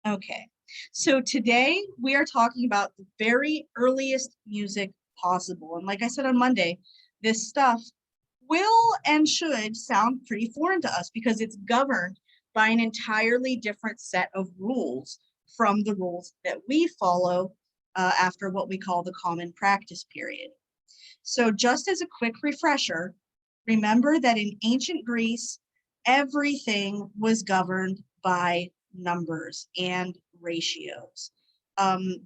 Okay, so today we are talking about the very earliest music possible. And like I said on Monday, this stuff will and should sound pretty foreign to us because it's governed by an entirely different set of rules from the rules that we follow after what we call the common practice period. So just as a quick refresher, remember that in ancient Greece, everything was governed by numbers and ratios.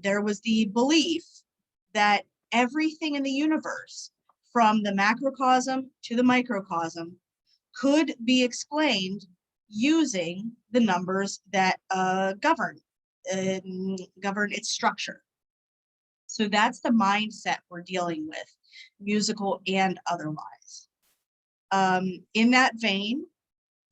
There was the belief that everything in the universe, from the macrocosm to the microcosm, could be explained using the numbers that govern its structure. So that's the mindset we're dealing with, musical and otherwise. In that vein,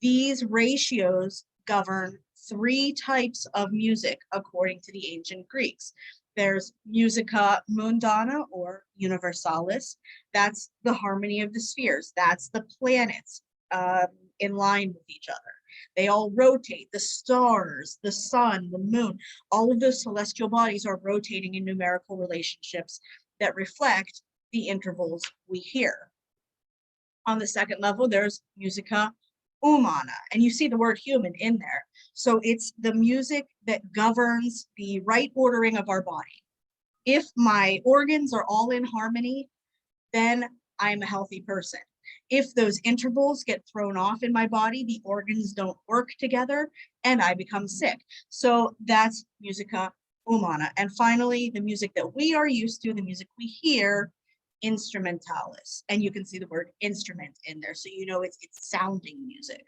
these ratios govern three types of music according to the ancient Greeks. There's musica mundana or universalis. That's the harmony of the spheres. That's the planets in line with each other. They all rotate. The stars, the sun, the moon, all of those celestial bodies are rotating in numerical relationships that reflect the intervals we hear. On the second level, there's musica humana, and you see the word human in there. So it's the music that governs the right ordering of our body. If my organs are all in harmony, then I'm a healthy person. If those intervals get thrown off in my body, the organs don't work together and I become sick. So that's musica humana. And finally, the music that we are used to, the music we hear, instrumentalis. And you can see the word instrument in there, so you know it's sounding music.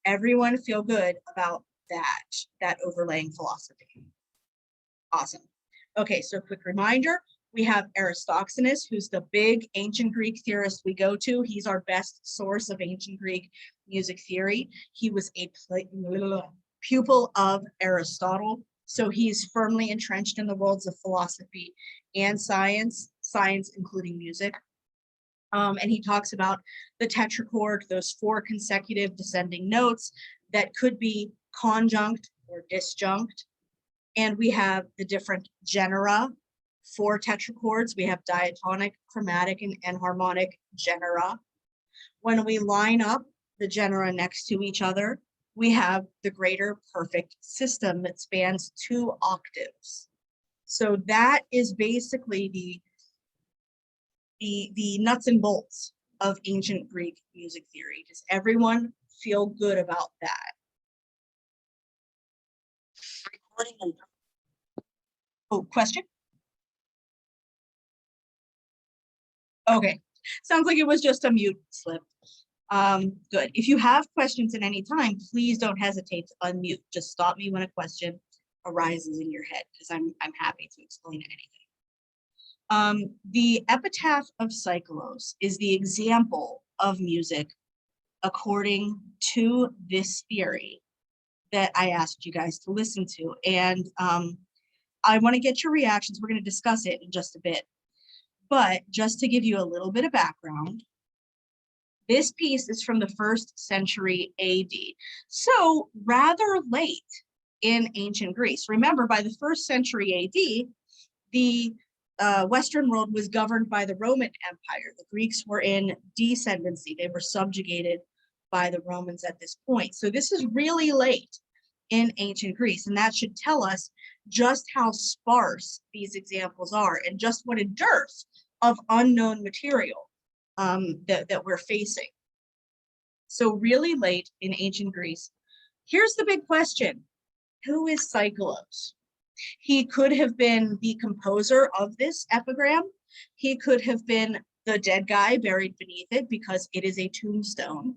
Everyone feel good about that overlaying philosophy. Awesome. Okay, so quick reminder, we have Aristophanes, who's the big ancient Greek theorist we go to. He's our best source of ancient Greek music theory. He was a pupil of Aristotle, so he's firmly entrenched in the worlds of philosophy and science including music. And he talks about the tetrachord, those 4 consecutive descending notes that could be conjunct or disjunct. And we have the different genera for tetrachords. We have diatonic, chromatic, and harmonic genera. When we line up the genera next to each other, we have the greater perfect system that spans 2 octaves. So that is basically the nuts and bolts of ancient Greek music theory. Does everyone feel good about that? Oh, question? Okay, sounds like it was just a mute slip. Good. If you have questions at any time, please don't hesitate to unmute. Just stop me when a question arises in your head, because I'm happy to explain anything. The epitaph of Psycholo's is the example of music according to this theory that I asked you guys to listen to. And I want to get your reactions. We're going to discuss it in just a bit. But just to give you a little bit of background, this piece is from the 1st century AD. So rather late in ancient Greece. Remember, by the 1st century AD, the Western world was governed by the Roman Empire. The Greeks were in descendancy. They were subjugated by the Romans at this point. So this is really late in ancient Greece, and that should tell us just how sparse these examples are and just what a dearth of unknown material that we're facing. So really late in ancient Greece. Here's the big question. Who is Psycholo's? He could have been the composer of this epigram. He could have been the dead guy buried beneath it because it is a tombstone.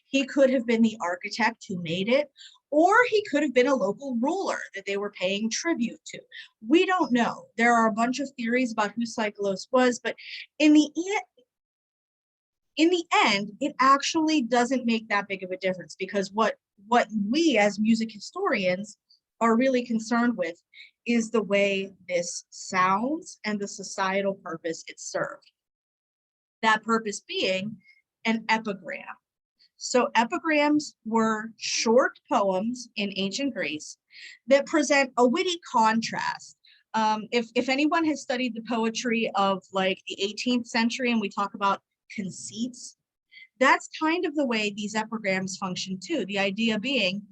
He could have been the architect who made it, or he could have been a local ruler that they were paying tribute to. We don't know. There are a bunch of theories about who Psycholos was, but in the end, it actually doesn't make that big of a difference, because what we as music historians are really concerned with is the way this sounds and the societal purpose it served. That purpose being an epigram. So epigrams were short poems in ancient Greece that present a witty contrast. If anyone has studied the poetry of like the 18th century and we talk about conceits, that's kind of the way these epigrams function too. The idea being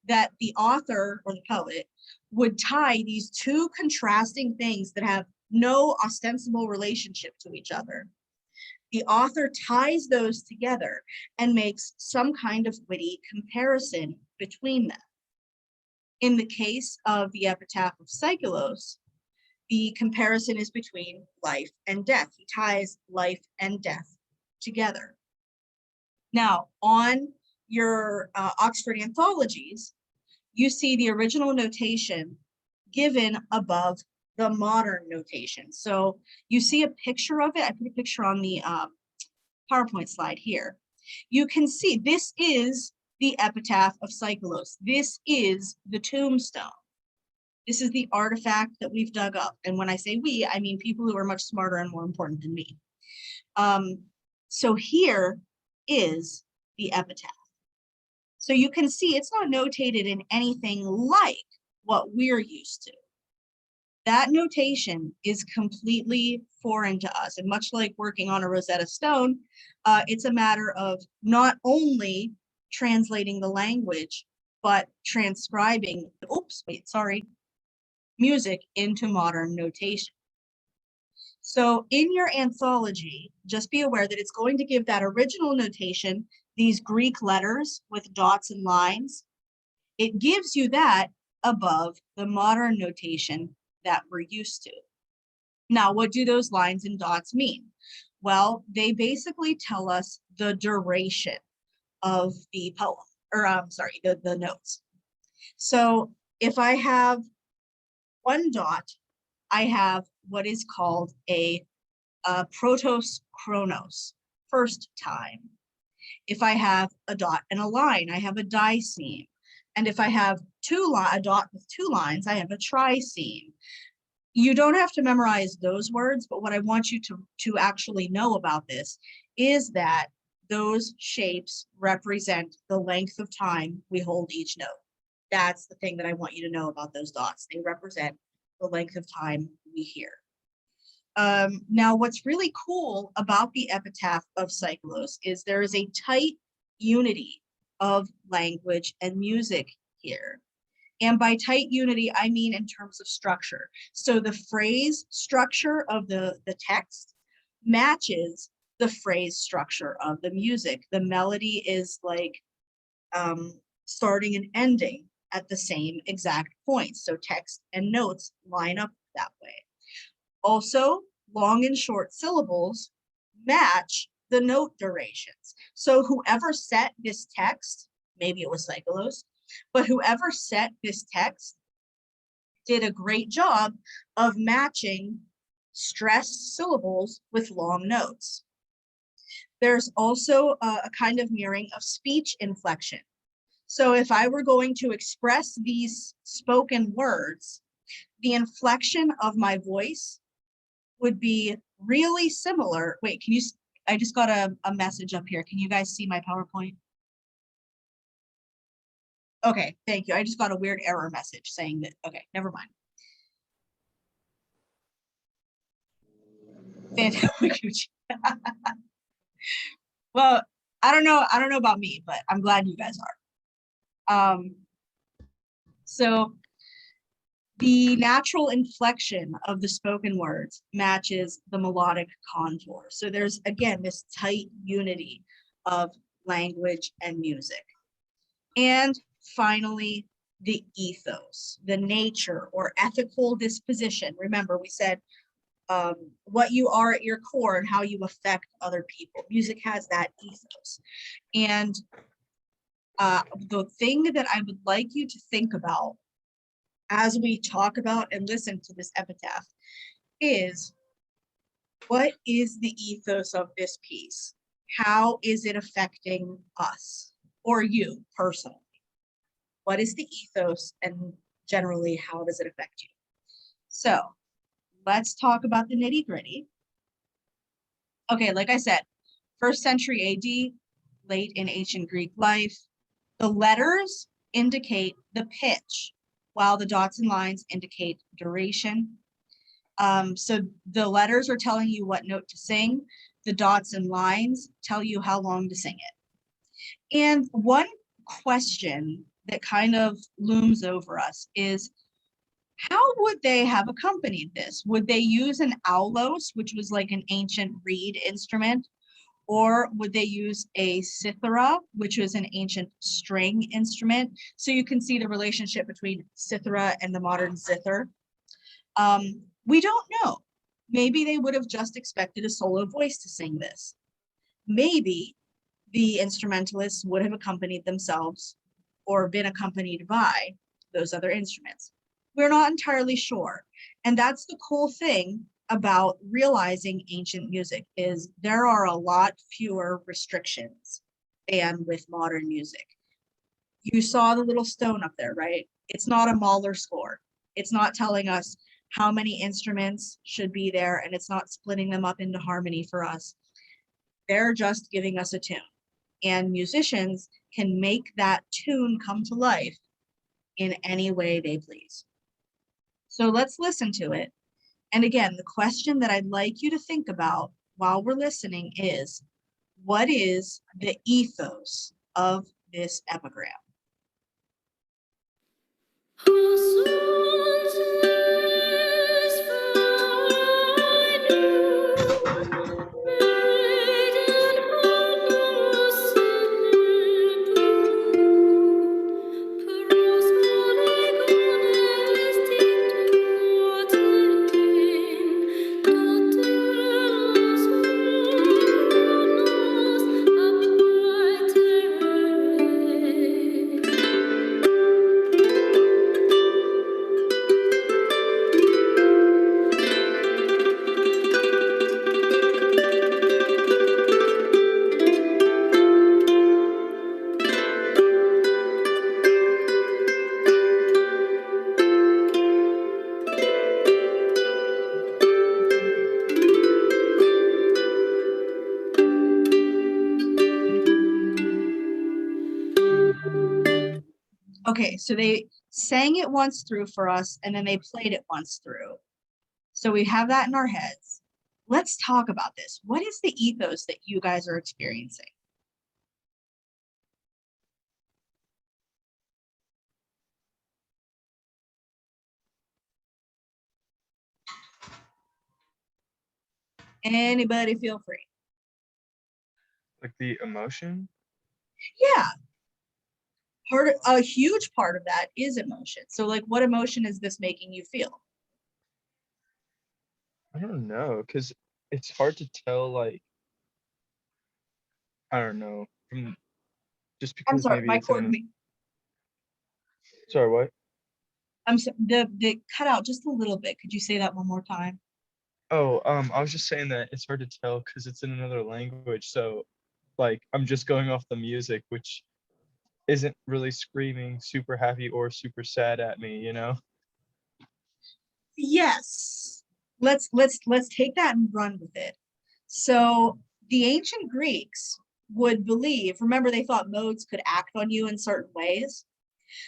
that the author or the poet would tie these two contrasting things that have no ostensible relationship to each other. The author ties those together and makes some kind of witty comparison between them. In the case of the epitaph of Psychelos, the comparison is between life and death. He ties life and death together. Now, on your Oxford anthologies, you see the original notation given above the modern notation. So you see a picture of it. I put a picture on the PowerPoint slide here. You can see this is the epitaph of Psychelos. This is the tombstone. This is the artifact that we've dug up. And when I say we, I mean people who are much smarter and more important than me. So here is the epitaph. So you can see it's not notated in anything like what we're used to. That notation is completely foreign to us. And much like working on a Rosetta Stone, it's a matter of not only translating the language, but transcribing, music into modern notation. So in your anthology, just be aware that it's going to give that original notation, these Greek letters with dots and lines. It gives you that above the modern notation that we're used to. Now, what do those lines and dots mean? Well, they basically tell us the duration of the poem, or the notes. So if I have one dot, I have what is called a protos chronos, first time. If I have a dot and a line, I have a diseme. And if I have a dot with two lines, I have a triseme. You don't have to memorize those words, but what I want you to actually know about this is that those shapes represent the length of time we hold each note. That's the thing that I want you to know about those dots. They represent the length of time we hear. Now, what's really cool about the epitaph of Psychelos is there is a tight unity of language and music here. And by tight unity, I mean in terms of structure. So the phrase structure of the text matches the phrase structure of the music. The melody is like starting and ending at the same exact point. So text and notes line up that way. Also, long and short syllables match the note durations. So whoever set this text, maybe it was Psychelos, but whoever set this text did a great job of matching stressed syllables with long notes. There's also a kind of mirroring of speech inflection. So if I were going to express these spoken words, the inflection of my voice would be really similar. Wait, I just got a message up here. Can you guys see my PowerPoint? Okay, thank you. I just got a weird error message saying that, okay, never mind. Fantastic. Well, I don't know about me, but I'm glad you guys are. So the natural inflection of the spoken words matches the melodic contour. So there's, again, this tight unity of language and music. And finally, the ethos, the nature or ethical disposition. Remember, we said what you are at your core and how you affect other people. Music has that ethos. And the thing that I would like you to think about as we talk about and listen to this epitaph is, what is the ethos of this piece? How is it affecting us or you personally? What is the ethos, and generally, how does it affect you? So let's talk about the nitty gritty. Okay, like I said, 1st century AD, late in ancient Greek life. The letters indicate the pitch, while the dots and lines indicate duration. So the letters are telling you what note to sing. The dots and lines tell you how long to sing it. And one question that kind of looms over us is, how would they have accompanied this? Would they use an aulos, which was like an ancient reed instrument? Or would they use a cithara, which was an ancient string instrument? So you can see the relationship between cithara and the modern zither. We don't know. Maybe they would have just expected a solo voice to sing this. Maybe the instrumentalists would have accompanied themselves or been accompanied by those other instruments. We're not entirely sure. And that's the cool thing about realizing ancient music, is there are a lot fewer restrictions than with modern music. You saw the little stone up there, right? It's not a Mahler score. It's not telling us how many instruments should be there, and it's not splitting them up into harmony for us. They're just giving us a tune, and musicians can make that tune come to life in any way they please. So let's listen to it. And again, the question that I'd like you to think about while we're listening is, what is the ethos of this epigram? Okay, so they sang it once through for us, and then they played it once through. So we have that in our heads. Let's talk about this. What is the ethos that you guys are experiencing? Anybody feel free. Like the emotion? Yeah. A huge part of that is emotion. So like, what emotion is this making you feel? I don't know, because it's hard to tell, like, I don't know, from just I'm because sorry, maybe my it's in cord. the, sorry, what? I'm so, the cut out just a little bit. Could you say that one more time? Oh, I was just saying that it's hard to tell because it's in another language. So, like, I'm just going off the music, which isn't really screaming super happy or super sad at me, you know? Yes. Let's take that and run with it. So the ancient Greeks would believe, remember, they thought modes could act on you in certain ways.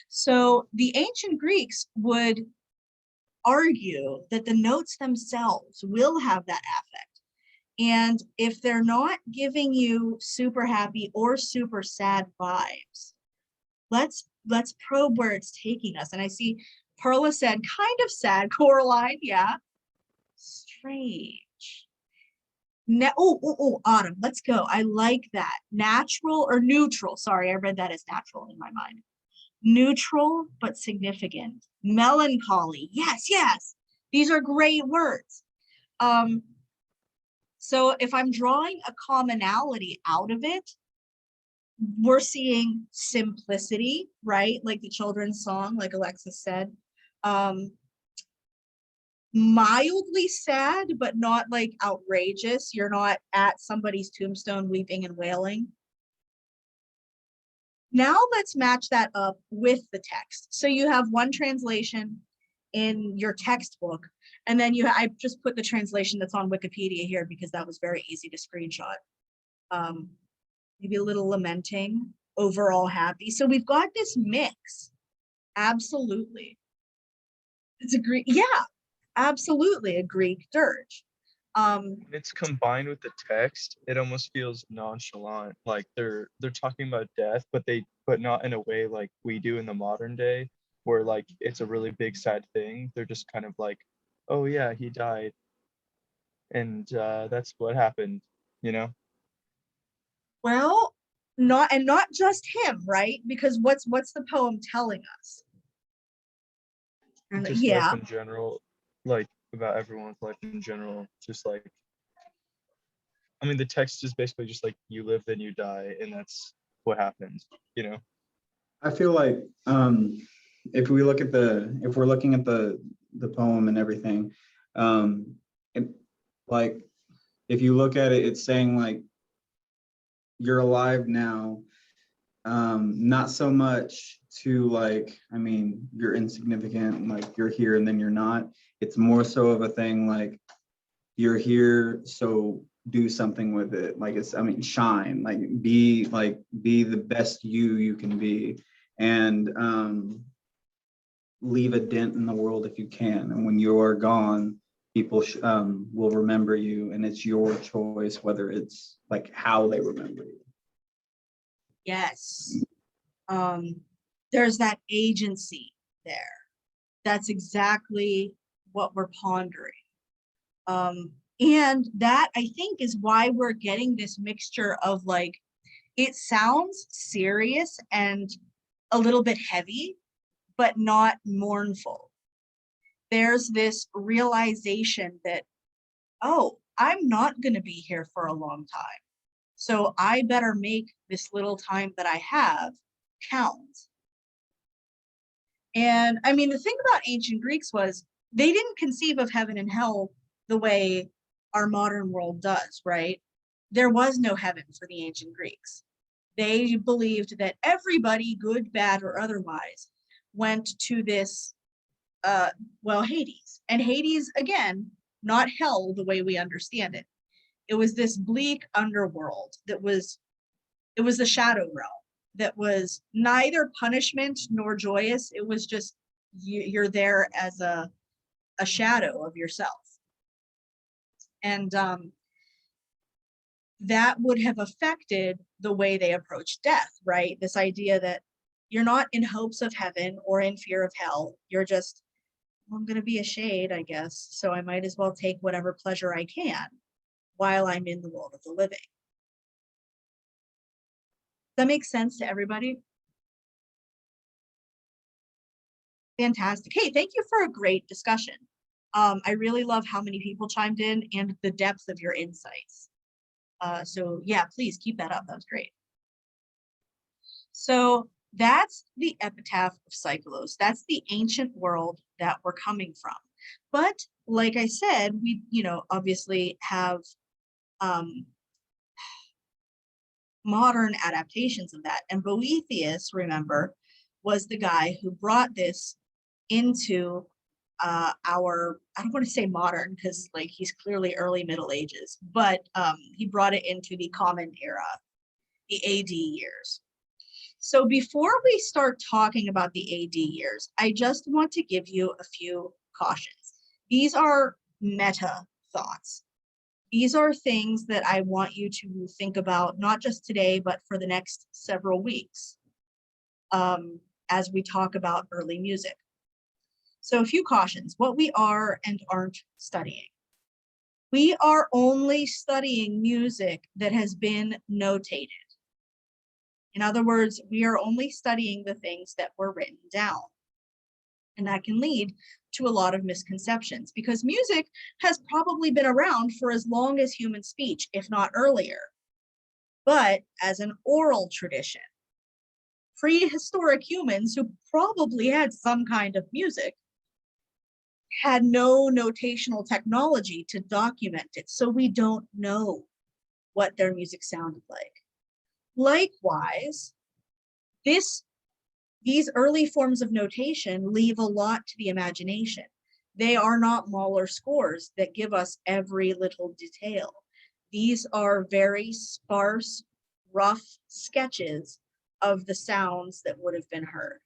So the ancient Greeks would argue that the notes themselves will have that affect. And if they're not giving you super happy or super sad vibes, let's probe where it's taking us. And I see Perla said, kind of sad, Coraline. Yeah. Strange. Autumn. Let's go. I like that. Natural or neutral. Sorry, I read that as natural in my mind. Neutral but significant. Melancholy. Yes, yes. These are great words. So if I'm drawing a commonality out of it, we're seeing simplicity, right? Like the children's song, like Alexis said. Mildly sad, but not like outrageous. You're not at somebody's tombstone weeping and wailing. Now let's match that up with the text. So you have one translation in your textbook, and then I just put the translation that's on Wikipedia here because that was very easy to screenshot. maybe a little lamenting, overall happy. So we've got this mix. Absolutely. It's a Greek, yeah, absolutely a Greek dirge. When it's combined with the text, it almost feels nonchalant, like they're talking about death, but not in a way like we do in the modern day, where like it's a really big sad thing. They're just kind of like, oh yeah, he died, and that's what happened, you know? Well, not just him, right? Because what's the poem telling us? And Just life yeah, in general, like about everyone's life in general, just like, I mean, the text is basically just like you live, then you die, and that's what happens, you know? I feel like if we look at if we're looking at the poem and everything, and like if you look at it, it's saying like you're alive now, not so much to like, I mean, you're insignificant, like you're here and then you're not. It's more so of a thing like you're here, so do something with it. Like it's, I mean, shine, like be the best you can be, and leave a dent in the world if you can. And when you are gone, people will remember you, and it's your choice whether it's like how they remember you. yes. There's that agency there. That's exactly what we're pondering. And that I think is why we're getting this mixture of like, it sounds serious and a little bit heavy, but not mournful. There's this realization that, oh, I'm not going to be here for a long time. So I better make this little time that I have count. And I mean, the thing about ancient Greeks was they didn't conceive of heaven and hell the way our modern world does, right? There was no heaven for the ancient Greeks. They believed that everybody, good, bad, or otherwise, went to this, well, Hades. And Hades, again, not hell the way we understand it. It was this bleak underworld that was, it was the shadow realm that was neither punishment nor joyous. It was just you're there as a shadow of yourself. And that would have affected the way they approach death, right? This idea that you're not in hopes of heaven or in fear of hell. You're just, well, I'm going to be a shade, I guess. So I might as well take whatever pleasure I can while I'm in the world of the living. That makes sense to everybody? Fantastic. Hey, thank you for a great discussion. I really love how many people chimed in and the depth of your insights. So yeah, please keep that up. That was great. So that's the epitaph of Psychlos. That's the ancient world that we're coming from. But like I said, we, obviously have modern adaptations of that. And Boethius, remember, was the guy who brought this into our, I don't want to say modern because like he's clearly early Middle Ages, but he brought it into the Common Era, the AD years. So before we start talking about the AD years, I just want to give you a few cautions. These are meta thoughts. These are things that I want you to think about, not just today, but for the next several weeks as we talk about early music. So a few cautions, what we are and aren't studying. We are only studying music that has been notated. In other words, we are only studying the things that were written down. And that can lead to a lot of misconceptions because music has probably been around for as long as human speech, if not earlier, but as an oral tradition. Prehistoric humans who probably had some kind of music had no notational technology to document it, so we don't know what their music sounded like. Likewise, these early forms of notation leave a lot to the imagination. They are not Mahler scores that give us every little detail. These are very sparse rough sketches of the sounds that would have been heard.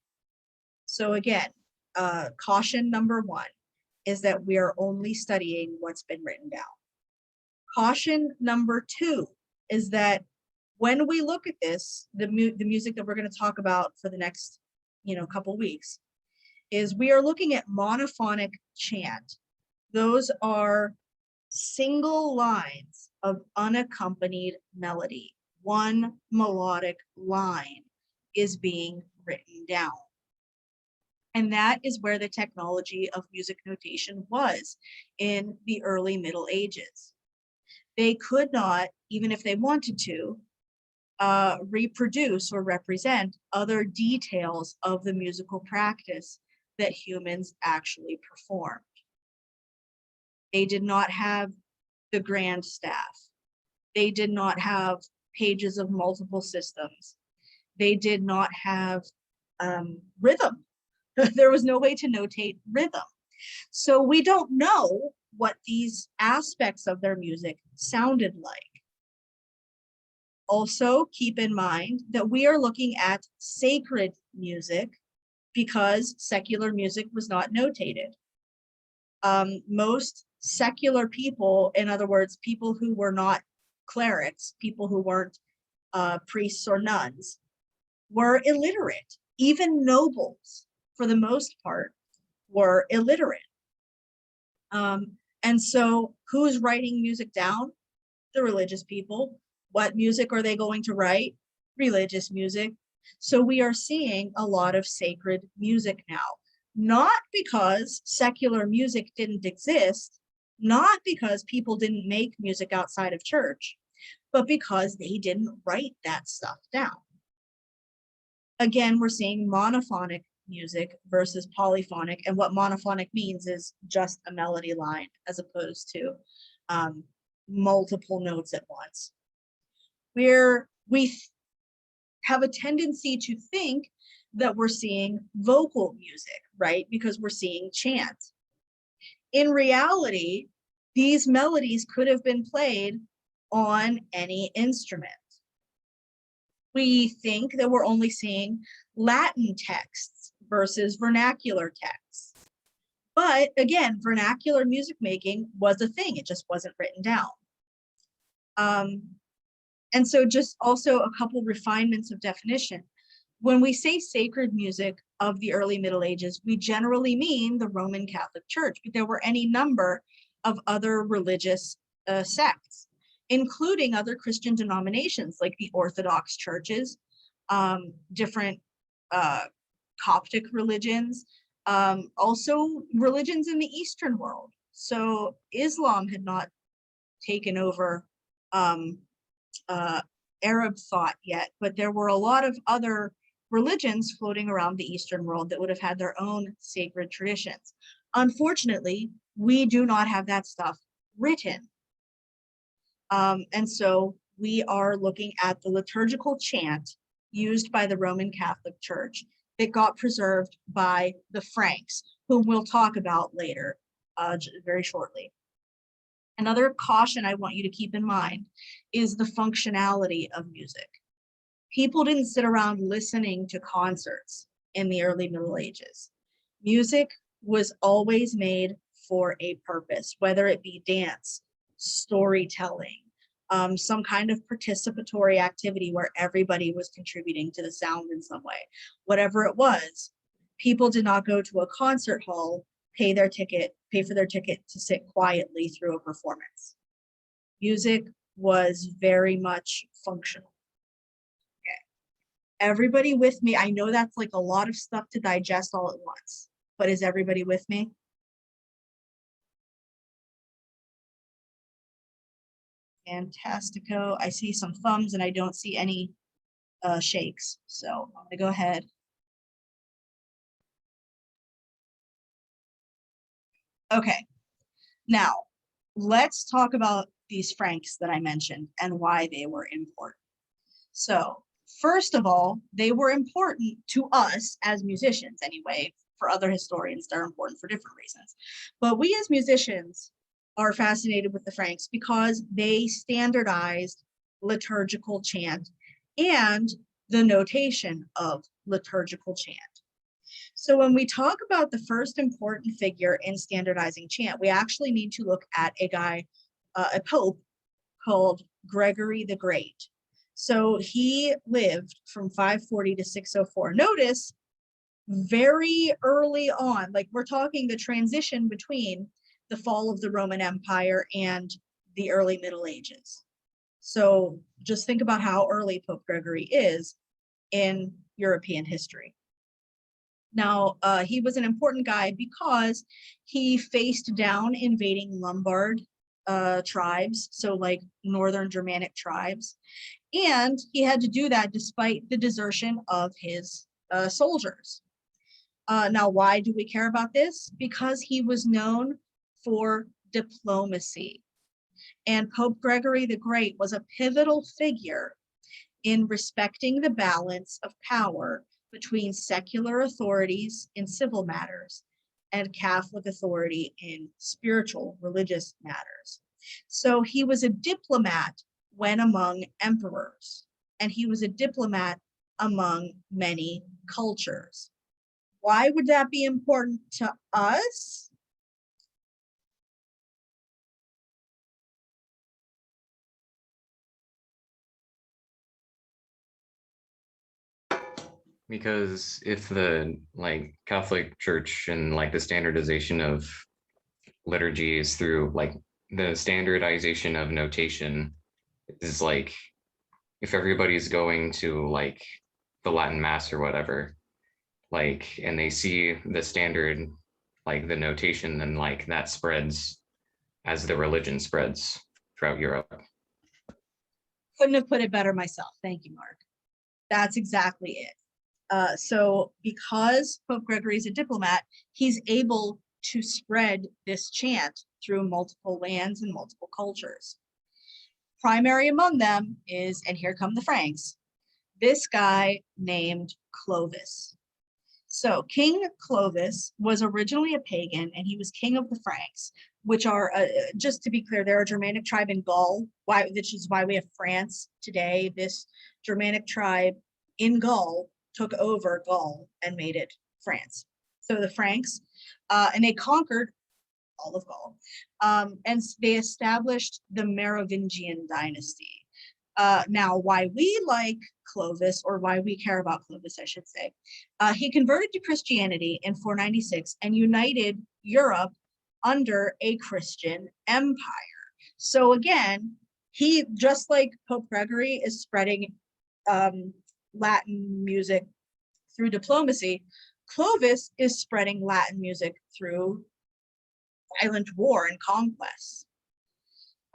So again, caution number one is that we are only studying what's been written down. Caution number two is that when we look at this, the music that we're going to talk about for the next, couple weeks, is we are looking at monophonic chant. Those are single lines of unaccompanied melody. One melodic line is being written down. And that is where the technology of music notation was in the early Middle Ages. They could not, even if they wanted to, reproduce or represent other details of the musical practice that humans actually performed. They did not have the grand staff. They did not have pages of multiple systems. They did not have rhythm. There was no way to notate rhythm. So we don't know what these aspects of their music sounded like. Also, keep in mind that we are looking at sacred music because secular music was not notated. Most secular people, in other words, people who were not clerics, people who weren't priests or nuns, were illiterate. Even nobles, for the most part, were illiterate. And so who's writing music down? The religious people. What music are they going to write? Religious music. So we are seeing a lot of sacred music now, not because secular music didn't exist, not because people didn't make music outside of church, but because they didn't write that stuff down. Again, we're seeing monophonic music versus polyphonic, and what monophonic means is just a melody line as opposed to multiple notes at once. We have a tendency to think that we're seeing vocal music, right? Because we're seeing chant. In reality, these melodies could have been played on any instrument. We think that we're only seeing Latin texts versus vernacular texts. But again, vernacular music making was a thing. It just wasn't written down. And so just also a couple refinements of definition. When we say sacred music of the early Middle Ages, we generally mean the Roman Catholic Church, but there were any number of other religious sects, including other Christian denominations like the Orthodox churches, different Coptic religions, also religions in the Eastern world. So Islam had not taken over Arab thought yet, but there were a lot of other religions floating around the Eastern world that would have had their own sacred traditions. Unfortunately, we do not have that stuff written. And so we are looking at the liturgical chant used by the Roman Catholic Church that got preserved by the Franks, whom we'll talk about later, very shortly. Another caution I want you to keep in mind is the functionality of music. People didn't sit around listening to concerts in the early Middle Ages. Music was always made for a purpose, whether it be dance, storytelling, some kind of participatory activity where everybody was contributing to the sound in some way. Whatever it was, people did not go to a concert hall, pay for their ticket to sit quietly through a performance. Music was very much functional. Okay. Everybody with me? I know that's like a lot of stuff to digest all at once, but is everybody with me? Fantastico. I see some thumbs and I don't see any shakes. So I'm gonna go ahead. Okay, now let's talk about these Franks that I mentioned and why they were important. So first of all, they were important to us as musicians anyway. For other historians, they're important for different reasons. But we as musicians are fascinated with the Franks because they standardized liturgical chant and the notation of liturgical chant. So when we talk about the first important figure in standardizing chant, we actually need to look at a pope called Gregory the Great. So he lived from 540 to 604. Notice very early on, like we're talking the transition between the fall of the Roman Empire and the early Middle Ages. So just think about how early Pope Gregory is in European history. Now, he was an important guy because he faced down invading Lombard tribes, so like Northern Germanic tribes, and he had to do that despite the desertion of his soldiers. Now, why do we care about this? Because he was known for diplomacy. And Pope Gregory the Great was a pivotal figure in respecting the balance of power between secular authorities in civil matters and Catholic authority in spiritual, religious matters. So he was a diplomat when among emperors, and he was a diplomat among many cultures. Why would that be important to us? Because if the like Catholic Church and like the standardization of liturgies through like the standardization of notation is like, if everybody's going to like the Latin Mass or whatever, like, and they see the standard, like the notation, then like that spreads as the religion spreads throughout Europe. Couldn't have put it better myself. Thank you, Mark. That's exactly it. So because Pope Gregory is a diplomat, he's able to spread this chant through multiple lands and multiple cultures. Primary among them is, and here come the Franks, this guy named Clovis. So King Clovis was originally a pagan, and he was king of the Franks, which are, just to be clear, they're a Germanic tribe in Gaul, which is why we have France today. This Germanic tribe in Gaul took over Gaul and made it France. So the Franks, and they conquered all of Gaul, and they established the Merovingian dynasty. Now, why we like Clovis, or why we care about Clovis, I should say, he converted to Christianity in 496 and united Europe under a Christian empire. So again, he, just like Pope Gregory is spreading Latin music through diplomacy, Clovis is spreading Latin music through violent war and conquest.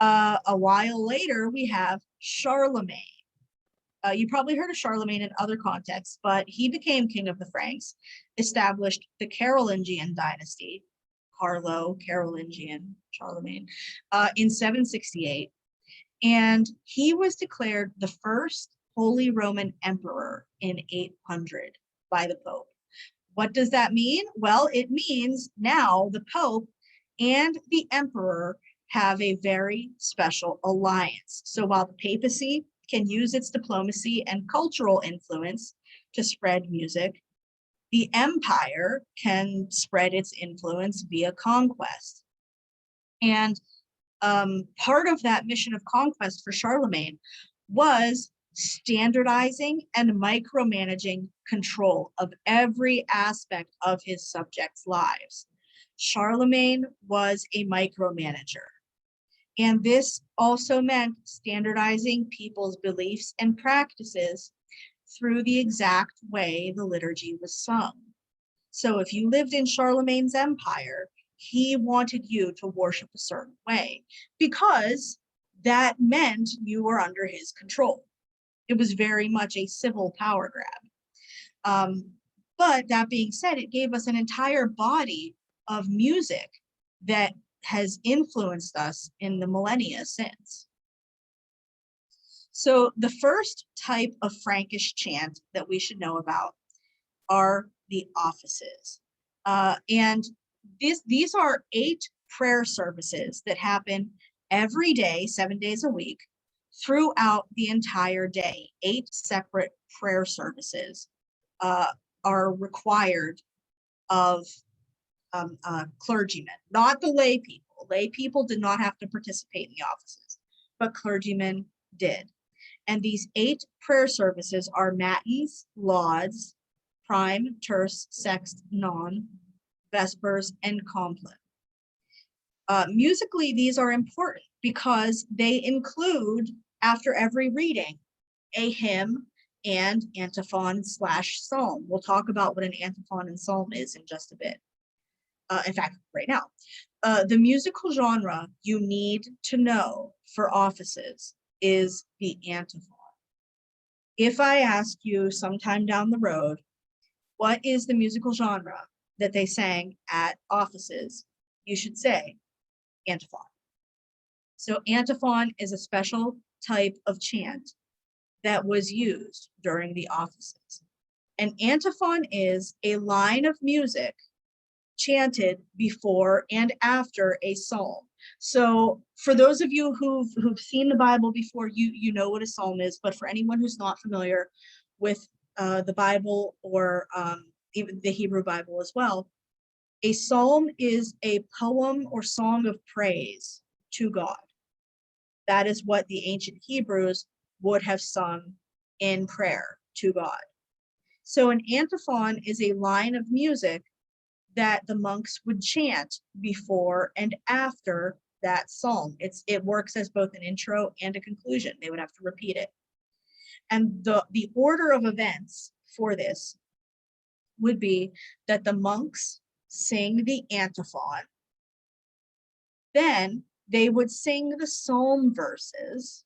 A while later, we have Charlemagne. You probably heard of Charlemagne in other contexts, but he became king of the Franks, established the Carolingian dynasty, Carolingian, Charlemagne, in 768. And he was declared the first Holy Roman Emperor in 800 by the Pope. What does that mean? Well, it means now the Pope and the Emperor have a very special alliance. So while the papacy can use its diplomacy and cultural influence to spread music, the empire can spread its influence via conquest. And part of that mission of conquest for Charlemagne was standardizing and micromanaging control of every aspect of his subjects' lives. Charlemagne was a micromanager. And this also meant standardizing people's beliefs and practices through the exact way the liturgy was sung. So if you lived in Charlemagne's empire, he wanted you to worship a certain way because that meant you were under his control. It was very much a civil power grab. But that being said, it gave us an entire body of music that has influenced us in the millennia since. So the first type of Frankish chant that we should know about are the offices. And these are 8 prayer services that happen every day, 7 days a week, throughout the entire day. 8 separate prayer services are required of clergymen, not the lay people. Lay people did not have to participate in the offices, but clergymen did. And these 8 prayer services are matins, lauds, prime, terce, sext, non, vespers, and compline. Musically, these are important because they include, after every reading, a hymn and antiphon/psalm. We'll talk about what an antiphon and psalm is in just a bit. In fact, right now. The musical genre you need to know for offices is the antiphon. If I ask you sometime down the road, what is the musical genre that they sang at offices, you should say antiphon. So antiphon is a special type of chant that was used during the offices. An antiphon is a line of music chanted before and after a psalm. So for those of you who've seen the Bible before, you know what a psalm is, but for anyone who's not familiar with the Bible or even the Hebrew Bible as well, a psalm is a poem or song of praise to God. That is what the ancient Hebrews would have sung in prayer to God. So an antiphon is a line of music that the monks would chant before and after that psalm. It works as both an intro and a conclusion. They would have to repeat it. And the order of events for this would be that the monks sing the antiphon, then they would sing the psalm verses.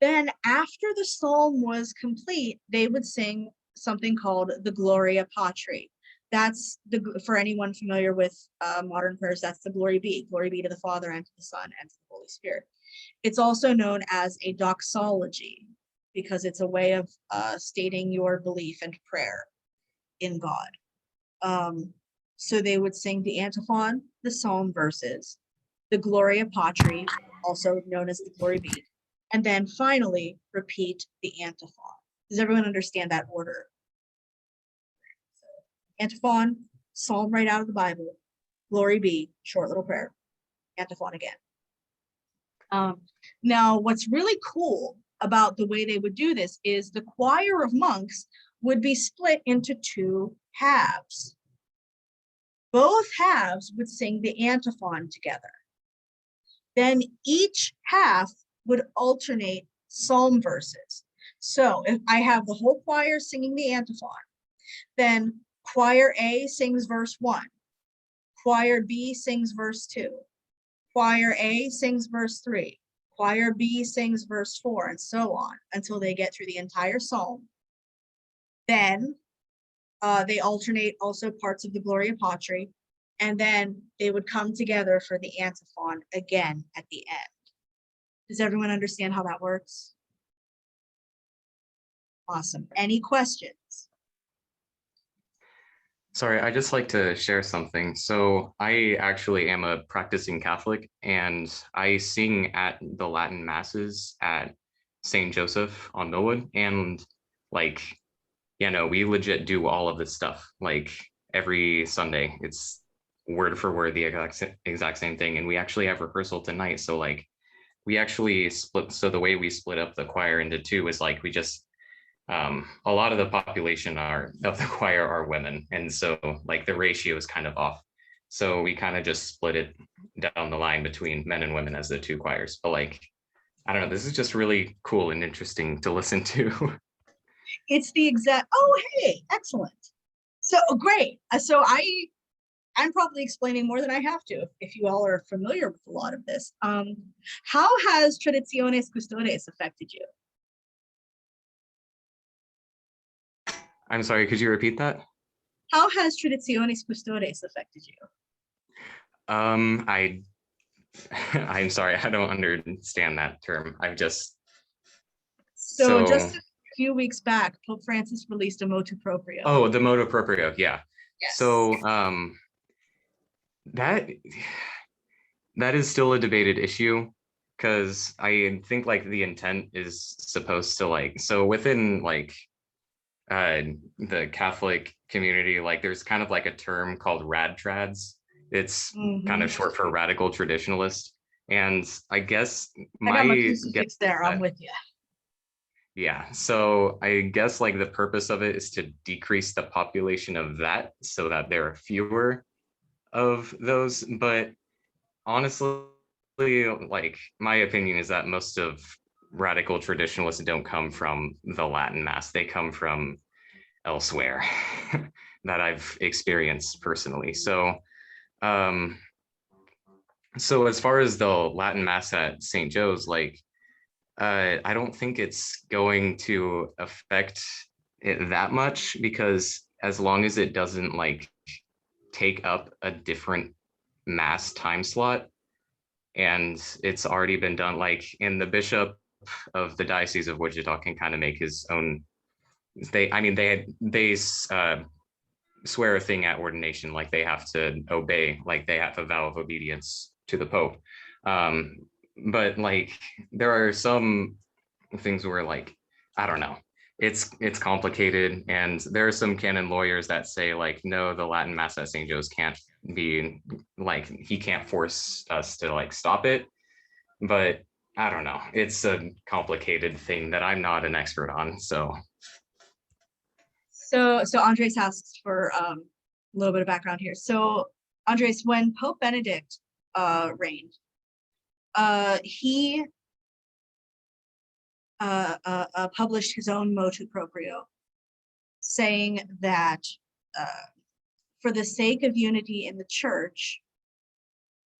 Then after the psalm was complete, they would sing something called the Gloria Patri. That's for anyone familiar with modern prayers, that's the glory be to the Father and to the Son and to the Holy Spirit. It's also known as a doxology because it's a way of stating your belief and prayer in God. So they would sing the antiphon, the psalm verses, the Gloria Patri, also known as the glory be, and then finally repeat the antiphon. Does everyone understand that order? Antiphon, psalm right out of the Bible, glory be, short little prayer, antiphon again. Now, what's really cool about the way they would do this is the choir of monks would be split into 2 halves. Both halves would sing the antiphon together. Then each half would alternate psalm verses. So if I have the whole choir singing the antiphon, then choir A sings verse 1, choir B sings verse 2, choir A sings verse 3, choir B sings verse 4, and so on until they get through the entire psalm. Then they alternate also parts of the Gloria Patri, and then they would come together for the antiphon again at the end. Does everyone understand how that works? Awesome. Any questions? Sorry, I just like to share something. So I actually am a practicing Catholic, and I sing at the Latin masses at St. Joseph on Millwood, and like, we legit do all of this stuff. Like every Sunday, it's word for word the exact same thing, and we actually have rehearsal tonight. So like, we actually split. So the way we split up the choir into 2 is like we just. A lot of the population of the choir are women, and so like the ratio is kind of off. So we kind of just split it down the line between men and women as the 2 choirs. But like, I don't know, this is just really cool and interesting to listen to. It's the exact, oh, hey, excellent. So great. So I'm probably explaining more than I have to if you all are familiar with a lot of this. How has Traditiones Custodes affected you? I'm sorry, could you repeat that? How has Traditiones Custodes affected you? I'm sorry, I don't understand that term. I've just. So just a few weeks back, Pope Francis released a motu proprio. Oh, the motu proprio, yeah. Yes. So that is still a debated issue. because I think like the intent is supposed to like, so within like the Catholic community, like there's kind of like a term called rad trads. It's kind of Mhm. short for radical traditionalist. And I guess I got my my guess crucifix there. I'm with you. yeah, so I guess like the purpose of it is to decrease the population of that so that there are fewer of those. But honestly, like my opinion is that most of radical traditionalists don't come from the Latin Mass. They come from elsewhere that I've experienced personally. Um, so as far as the Latin Mass at St. Joe's, like I don't think it's going to affect it that much because as long as it doesn't like take up a different mass time slot and it's already been done, like in the bishop of the Diocese of Wichita can kind of make his own. They swear a thing at ordination, like they have to obey, like they have a vow of obedience to the Pope. Um, but like there are some things where like I don't know, it's complicated, and there are some canon lawyers that say like no, the Latin Mass at St. Joe's can't be like he can't force us to like stop it, but I don't know. It's a complicated thing that I'm not an expert on. So So Andres asks for a little bit of background here. So Andres, when Pope Benedict reigned, he published his own motu proprio, saying that for the sake of unity in the church,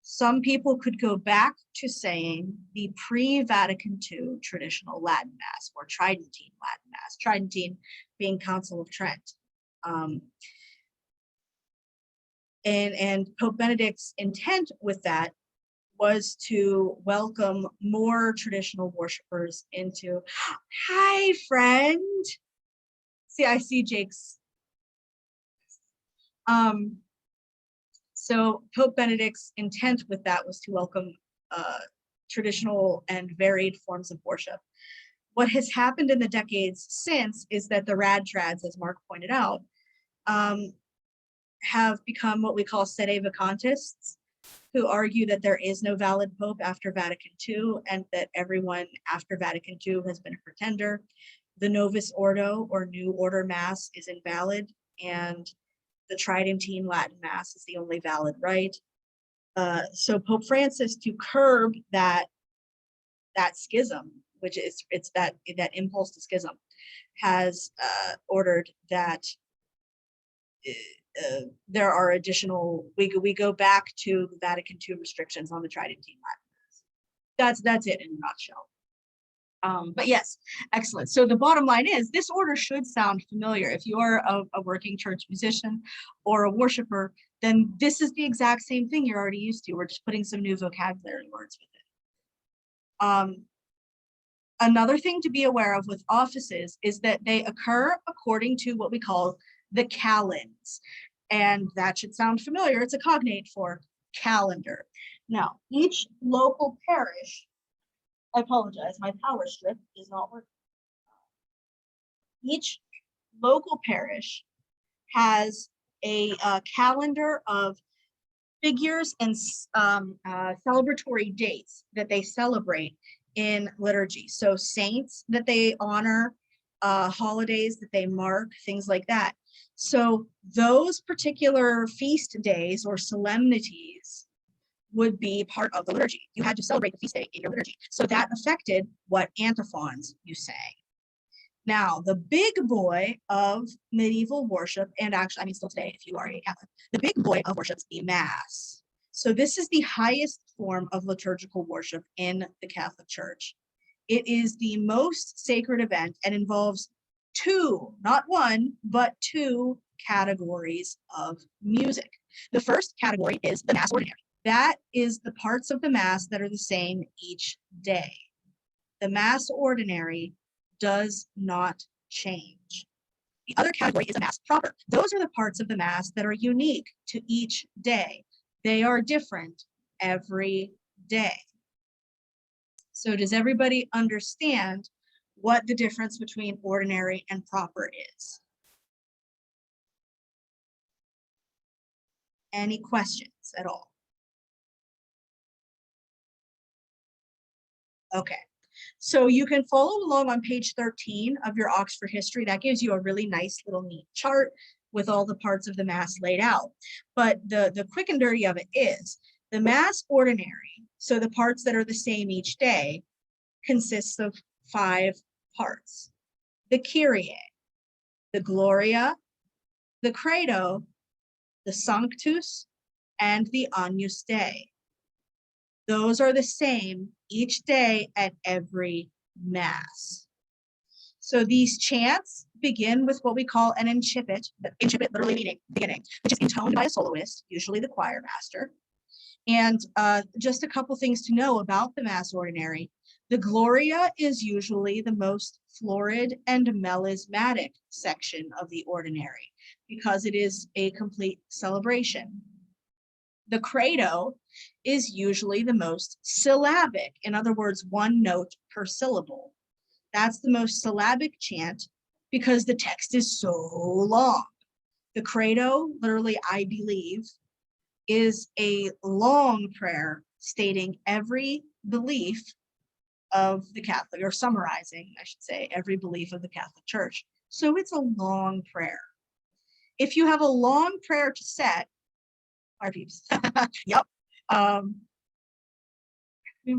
some people could go back to saying the pre-Vatican II traditional Latin Mass or Tridentine Latin Mass, Tridentine being Council of Trent. And Pope Benedict's intent with that was to welcome more traditional worshipers into, hi friend. See, I see Jake's. So Pope Benedict's intent with that was to welcome traditional and varied forms of worship. What has happened in the decades since is that the rad trads, as Mark pointed out, have become what we call sede vacantists, who argue that there is no valid pope after Vatican II and that everyone after Vatican II has been a pretender. The Novus Ordo or New Order Mass is invalid, and the Tridentine Latin Mass is the only valid rite. So Pope Francis, to curb that schism, which is that impulse to schism, has ordered that there are additional, we go back to the Vatican II restrictions on the Tridentine Latin Mass. That's it in a nutshell. But yes, excellent. So the bottom line is this order should sound familiar. If you are a working church musician or a worshiper, then this is the exact same thing you're already used to. We're just putting some new vocabulary words with it. Another thing to be aware of with offices is that they occur according to what we call the calends. And that should sound familiar. It's a cognate for calendar. Now, each local parish, I apologize, my power strip is not working. Each local parish has a calendar of figures and celebratory dates that they celebrate in liturgy. So saints that they honor, holidays that they mark, things like that. So those particular feast days or solemnities would be part of the liturgy. You had to celebrate the feast day in your liturgy. So that affected what antiphons you sang. Now, the big boy of medieval worship, and actually, I mean, still today, if you are a Catholic, the big boy of worship is the Mass. So this is the highest form of liturgical worship in the Catholic Church. It is the most sacred event and involves two, not one, but two categories of music. The first category is the Mass Ordinary. That is the parts of the Mass that are the same each day. The Mass Ordinary does not change. The other category is a Mass proper. Those are the parts of the Mass that are unique to each day. They are different every day. So does everybody understand what the difference between ordinary and proper is? Any questions at all? Okay, so you can follow along on page 13 of your Oxford History. That gives you a really nice little neat chart with all the parts of the Mass laid out. But the quick and dirty of it is the Mass ordinary, so the parts that are the same each day, consists of 5 parts: the Kyrie, the Gloria, the Credo, the Sanctus, and the Agnus Dei. Those are the same each day at every Mass. So these chants begin with what we call an incipit, literally meaning beginning, which is intoned by a soloist, usually the choir master. And just a couple things to know about the Mass ordinary. The Gloria is usually the most florid and melismatic section of the ordinary because it is a complete celebration. The Credo is usually the most syllabic, in other words, 1 note per syllable. That's the most syllabic chant because the text is so long. The Credo, literally, I believe, is a long prayer stating every belief of the Catholic, or summarizing, I should say, every belief of the Catholic Church. So it's a long prayer. If you have a long prayer to set, our peeps, yep. Room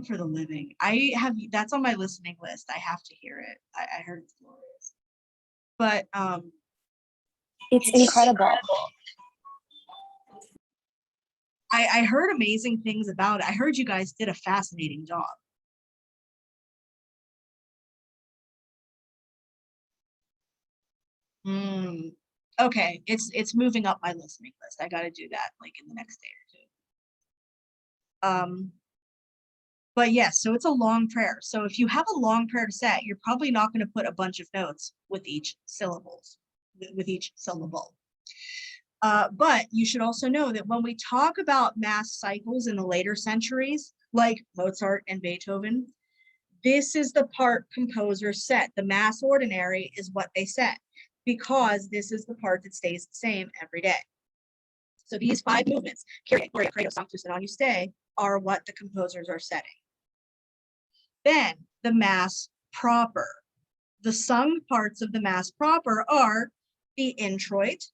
for the Living. I have, that's on my listening list. I have to hear it. I heard it's glorious. But it's incredible. I heard amazing things about it. I heard you guys did a fascinating job. Okay, it's moving up my listening list. I got to do that like in the next day or 2. But yes, so it's a long prayer. So if you have a long prayer to set, you're probably not going to put a bunch of notes with each syllable. But you should also know that when we talk about Mass cycles in the later centuries, like Mozart and Beethoven, this is the part composers set. The Mass ordinary is what they set because this is the part that stays the same every day. So these 5 movements, Kyrie, Gloria, Credo, Sanctus, and Agnus Dei, are what the composers are setting. Then the Mass proper. The sung parts of the Mass proper are the introit,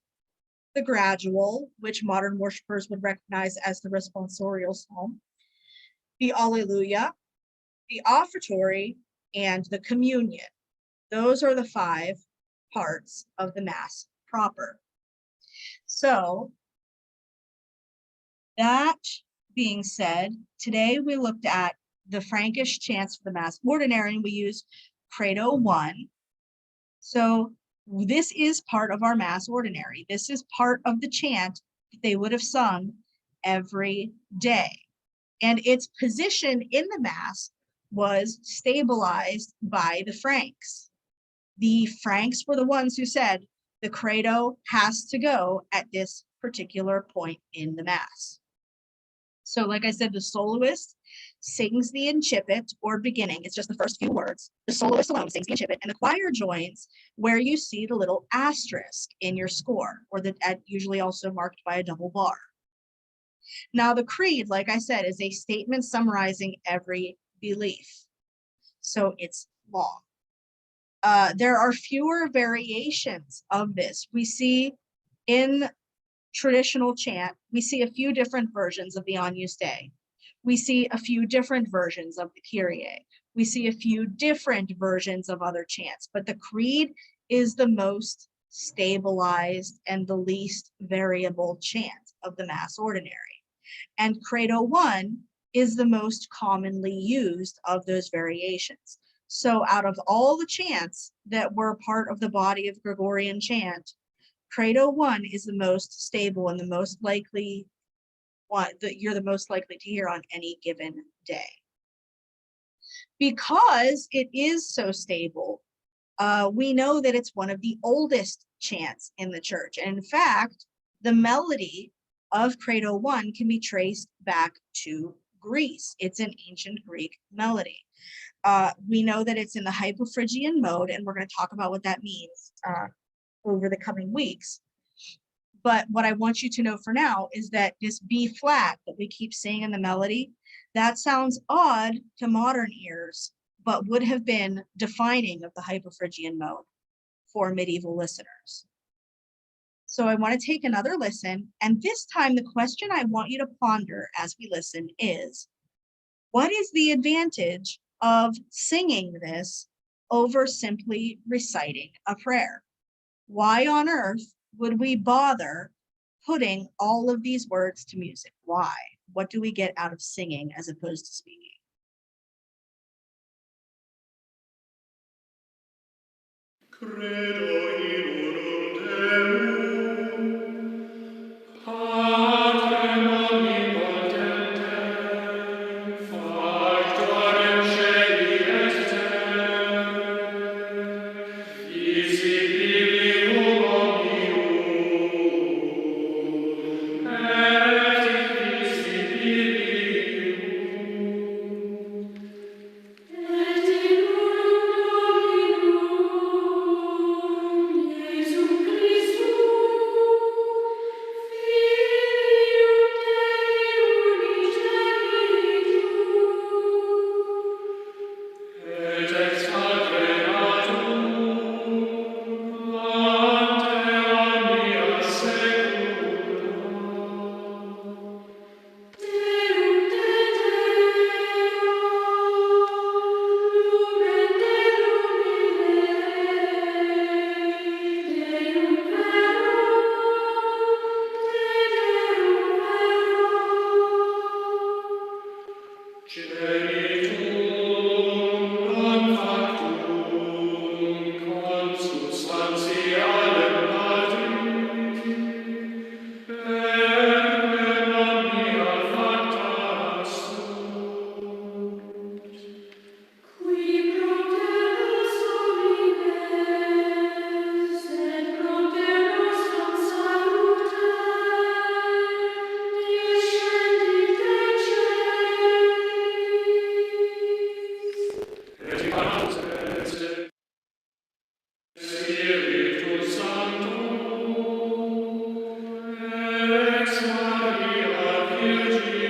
the gradual, which modern worshipers would recognize as the responsorial psalm, the Alleluia, the offertory, and the communion. Those are the 5 parts of the Mass proper. So that being said, today we looked at the Frankish chants for the Mass ordinary, and we used Credo 1. So this is part of our Mass ordinary. This is part of the chant that they would have sung every day. And its position in the Mass was stabilized by the Franks. The Franks were the ones who said the Credo has to go at this particular point in the Mass. So like I said, the soloist sings the incipit or beginning. It's just the first few words. The soloist alone sings the incipit, and the choir joins where you see the little asterisk in your score, or usually also marked by a double bar. Now the creed, like I said, is a statement summarizing every belief. So it's long. There are fewer variations of this. We see in traditional chant, we see a few different versions of the Agnus Dei. We see a few different versions of the Kyrie. We see a few different versions of other chants, but the creed is the most stabilized and the least variable chant of the Mass ordinary. And Credo 1 is the most commonly used of those variations. So out of all the chants that were part of the body of Gregorian chant, Credo 1 is the most stable and the most likely one that you're the most likely to hear on any given day. Because it is so stable, we know that it's one of the oldest chants in the church. And in fact, the melody of Credo 1 can be traced back to Greece. It's an ancient Greek melody. We know that it's in the Hypophrygian mode, and we're going to talk about what that means over the coming weeks. But what I want you to know for now is that this B flat that we keep seeing in the melody, that sounds odd to modern ears, but would have been defining of the Hypophrygian mode for medieval listeners. So I want to take another listen, and this time the question I want you to ponder as we listen is, what is the advantage of singing this over simply reciting a prayer? Why on earth would we bother putting all of these words to music? Why? What do we get out of singing as opposed to speaking? Credo in unum Deum, Patrem omnipotentem, Factorem caeli et terrae, visibilium omnium, et invisibilium. Et in unum Dominum, Iesum Christum, Filium Dei unigenitum, et ex Patre natum, ante omnia saecula. Deum de Deo, lumen de lumine, Deum vero, de Deum vero. Genitum non factum consubstantialem Patri, Verbe omnia facta sunt. Qui propter homines et propter nostram salutem descendit et celis. Et imanos et Spiritus Sanctum, ex Maria Virgine,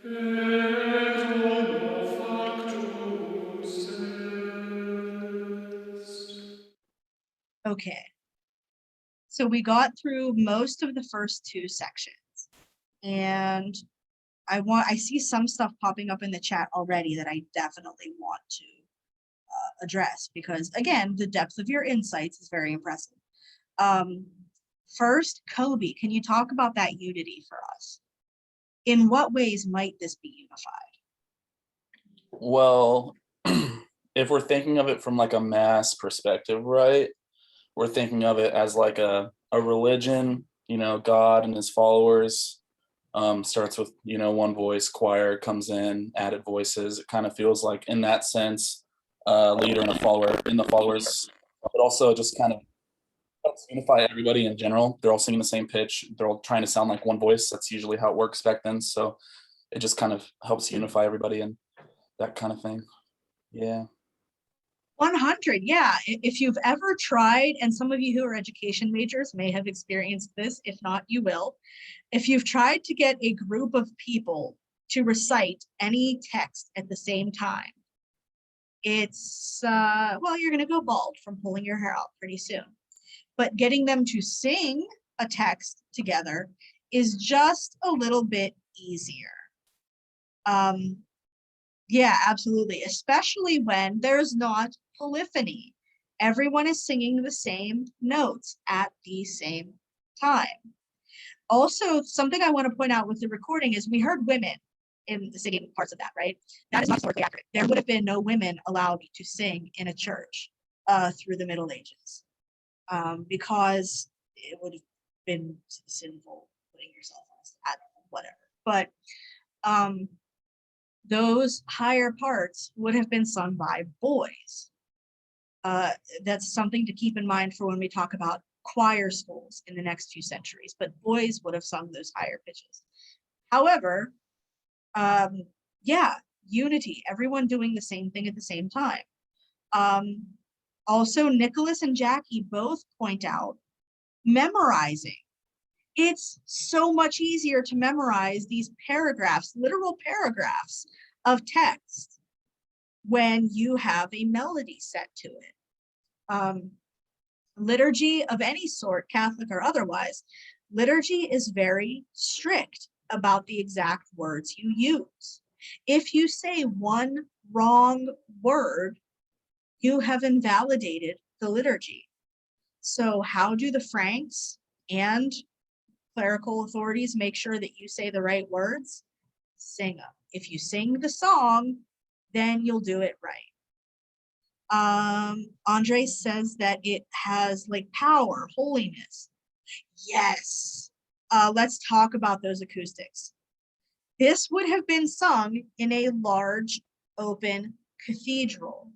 et homo factus est. Okay. So we got through most of the first two sections, and I see some stuff popping up in the chat already that I definitely want to address, because again, the depth of your insights is very impressive. First, Kobe, can you talk about that unity for us? In what ways might this be unified? Well, if we're thinking of it from like a mass perspective, right? We're thinking of it as like a religion, you know, God and his followers. Starts with, you know, one voice, choir comes in, added voices. It kind of feels like in that sense, leader and a follower in the followers, but also just kind of helps unify everybody in general. They're all singing the same pitch. They're all trying to sound like one voice. That's usually how it works back then. So it just kind of helps unify everybody and that kind of thing. Yeah. 100, yeah. If you've ever tried, and some of you who are education majors may have experienced this, if not, you will. If you've tried to get a group of people to recite any text at the same time, it's, well, you're gonna go bald from pulling your hair out pretty soon. But getting them to sing a text together is just a little bit easier. Yeah, absolutely, especially when there's not polyphony. Everyone is singing the same notes at the same time. Also, something I want to point out with the recording is we heard women in the singing parts of that, right? That is not historically accurate. There would have been no women allowed to sing in a church through the Middle Ages, because it would have been sinful putting yourself on, I don't know, whatever. But those higher parts would have been sung by boys. That's something to keep in mind for when we talk about choir schools in the next few centuries, but boys would have sung those higher pitches. However, yeah, unity, everyone doing the same thing at the same time. Also, Nicholas and Jackie both point out memorizing. It's so much easier to memorize these paragraphs, literal paragraphs of text when you have a melody set to it. Liturgy of any sort, Catholic or otherwise, liturgy is very strict about the exact words you use. If you say one wrong word, you have invalidated the liturgy. So how do the Franks and clerical authorities make sure that you say the right words? Sing them. If you sing the song, then you'll do it right. Andre says that it has like power, holiness. Yes. Let's talk about those acoustics. This would have been sung in a large open cathedral.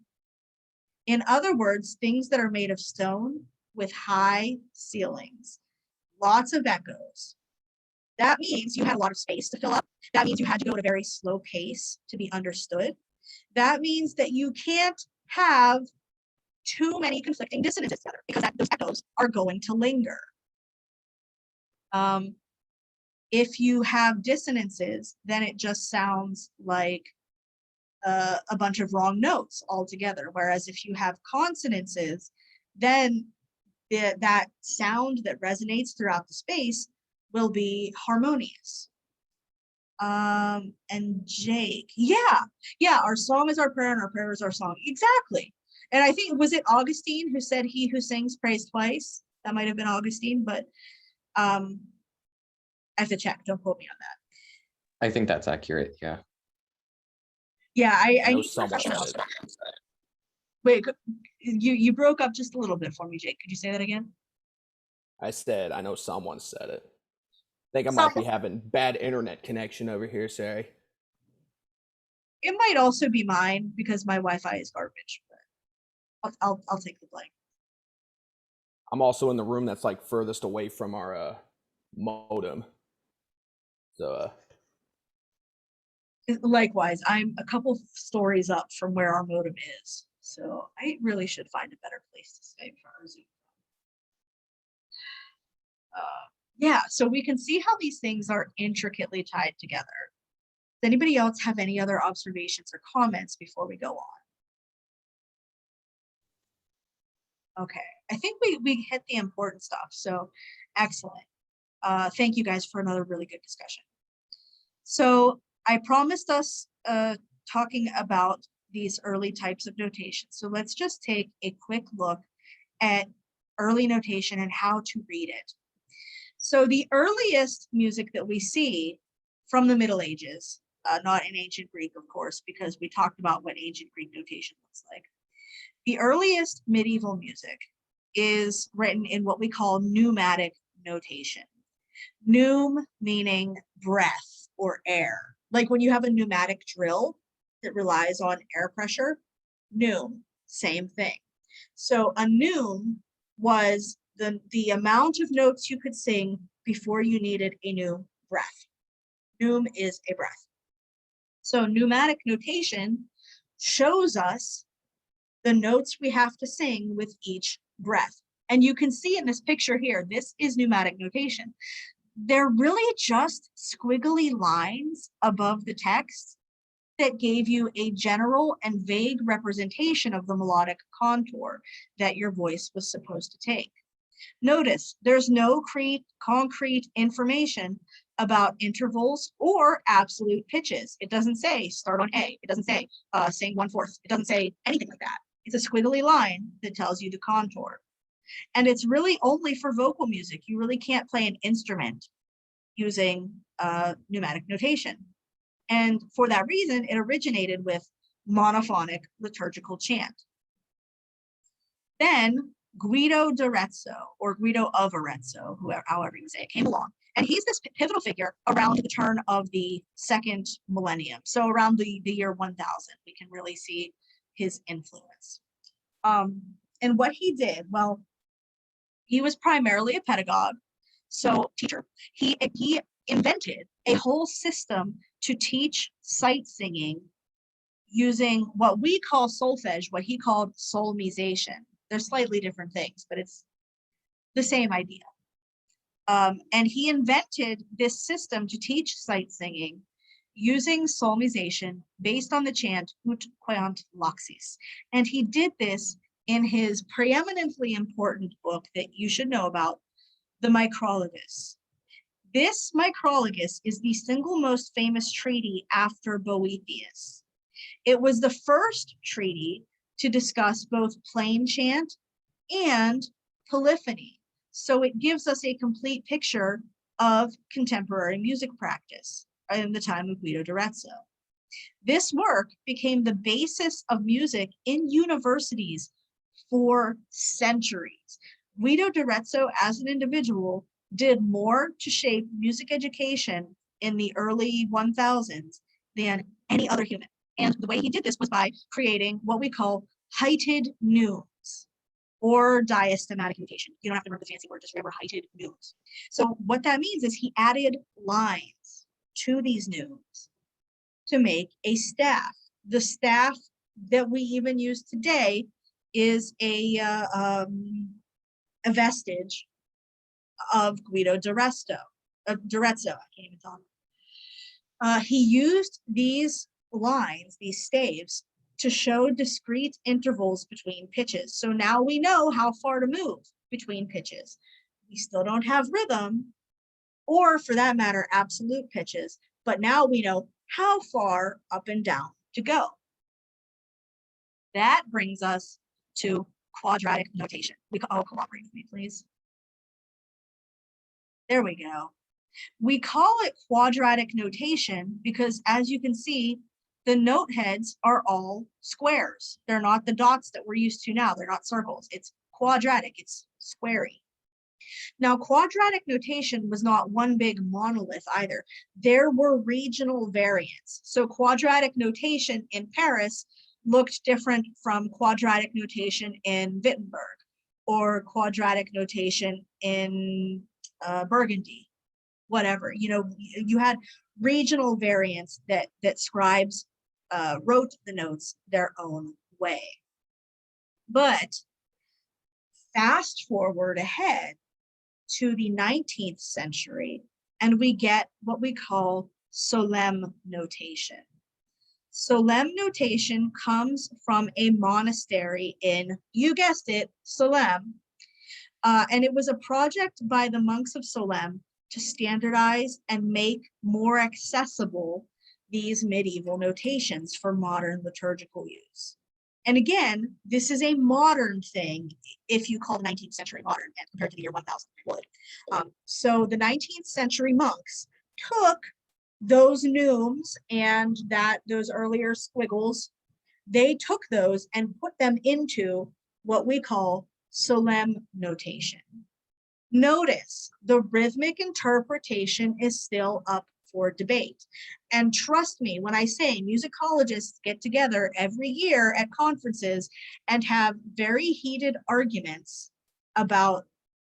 In other words, things that are made of stone with high ceilings, lots of echoes. That means you had a lot of space to fill up. That means you had to go at a very slow pace to be understood. That means that you can't have too many conflicting dissonances together because those echoes are going to linger. If you have dissonances, then it just sounds like a bunch of wrong notes altogether. Whereas if you have consonances, then that sound that resonates throughout the space will be harmonious. And Jake, yeah, our song is our prayer and our prayer is our song. Exactly. And I think, was it Augustine who said, he who sings prays twice? That might have been Augustine, but I have to check, don't quote me on that. I think that's accurate. Yeah. Yeah, I know need to someone refresh my said memory. it. Wait, you broke up just a little bit for me, Jake. Could you say that again? I said, I know someone said it. I think I might be Someone. having bad internet connection over here, Sari. It might also be mine because my Wi-Fi is garbage, but I'll take the blame. I'm also in the room that's like furthest away from our modem. So Likewise, I'm a couple stories up from where our modem is, so I really should find a better place to stay for our Zoom. Yeah, so we can see how these things are intricately tied together. Does anybody else have any other observations or comments before we go on? Okay, I think we hit the important stuff, so excellent. Thank you guys for another really good discussion. So I promised us talking about these early types of notation. So let's just take a quick look at early notation and how to read it. So the earliest music that we see from the Middle Ages, not in ancient Greek, of course, because we talked about what ancient Greek notation looks like. The earliest medieval music is written in what we call pneumatic notation. Pneum meaning breath or air. Like when you have a pneumatic drill that relies on air pressure, pneum, same thing. So a pneum was the amount of notes you could sing before you needed a new breath. Pneum is a breath. So pneumatic notation shows us the notes we have to sing with each breath. And you can see in this picture here, this is pneumatic notation. They're really just squiggly lines above the text that gave you a general and vague representation of the melodic contour that your voice was supposed to take. Notice there's no concrete information about intervals or absolute pitches. It doesn't say start on A. It doesn't say sing 1/4. It doesn't say anything like that. It's a squiggly line that tells you the contour. And it's really only for vocal music. You really can't play an instrument using pneumatic notation. And for that reason, it originated with monophonic liturgical chant. Then Guido d'Arezzo, or Guido of Arezzo, however you say it, came along. And he's this pivotal figure around the turn of the second millennium. So around the year 1000, we can really see his influence. And what he did, well, He was primarily a pedagogue, so teacher. He invented a whole system to teach sight singing using what we call solfege, what he called solmization. They're slightly different things, but it's the same idea. And he invented this system to teach sight singing using solmization based on the chant Ut queant laxis. And he did this in his preeminently important book that you should know about, the Micrologus. This Micrologus is the single most famous treaty after Boethius. It was the first treaty to discuss both plain chant and polyphony. So it gives us a complete picture of contemporary music practice in the time of Guido d'Arezzo. This work became the basis of music in universities for centuries. Guido d'Arezzo, as an individual, did more to shape music education in the early 1000s than any other human. And the way he did this was by creating what we call heighted neumes or diastematic notation. You don't have to remember the fancy word, just remember heighted neumes. So what that means is he added lines to these neumes to make a staff. The staff that we even use today is a vestige of Guido d'Arezzo. I can't even talk. He used these lines, these staves, to show discrete intervals between pitches. So now we know how far to move between pitches. We still don't have rhythm, or for that matter, absolute pitches, but now we know how far up and down to go. That brings us to quadratic notation. Cooperate with me, please. There we go. We call it quadratic notation because, as you can see, the note heads are all squares. They're not the dots that we're used to now. They're not circles. It's quadratic. It's squarey. Now, quadratic notation was not one big monolith either. There were regional variants. So quadratic notation in Paris looked different from quadratic notation in Wittenberg or quadratic notation in Burgundy, whatever. You know, you had regional variants that scribes wrote the notes their own way. But fast forward ahead to the 19th century, and we get what we call solemn notation. Solemn notation comes from a monastery in, you guessed it, Solesmes, and it was a project by the monks of Solesmes to standardize and make more accessible these medieval notations for modern liturgical use. And again, this is a modern thing if you call the 19th century modern and compared to the year 1000 would. So the 19th century monks took those neumes and those earlier squiggles, they took those and put them into what we call solemn notation. Notice the rhythmic interpretation is still up for debate. And trust me when I say musicologists get together every year at conferences and have very heated arguments about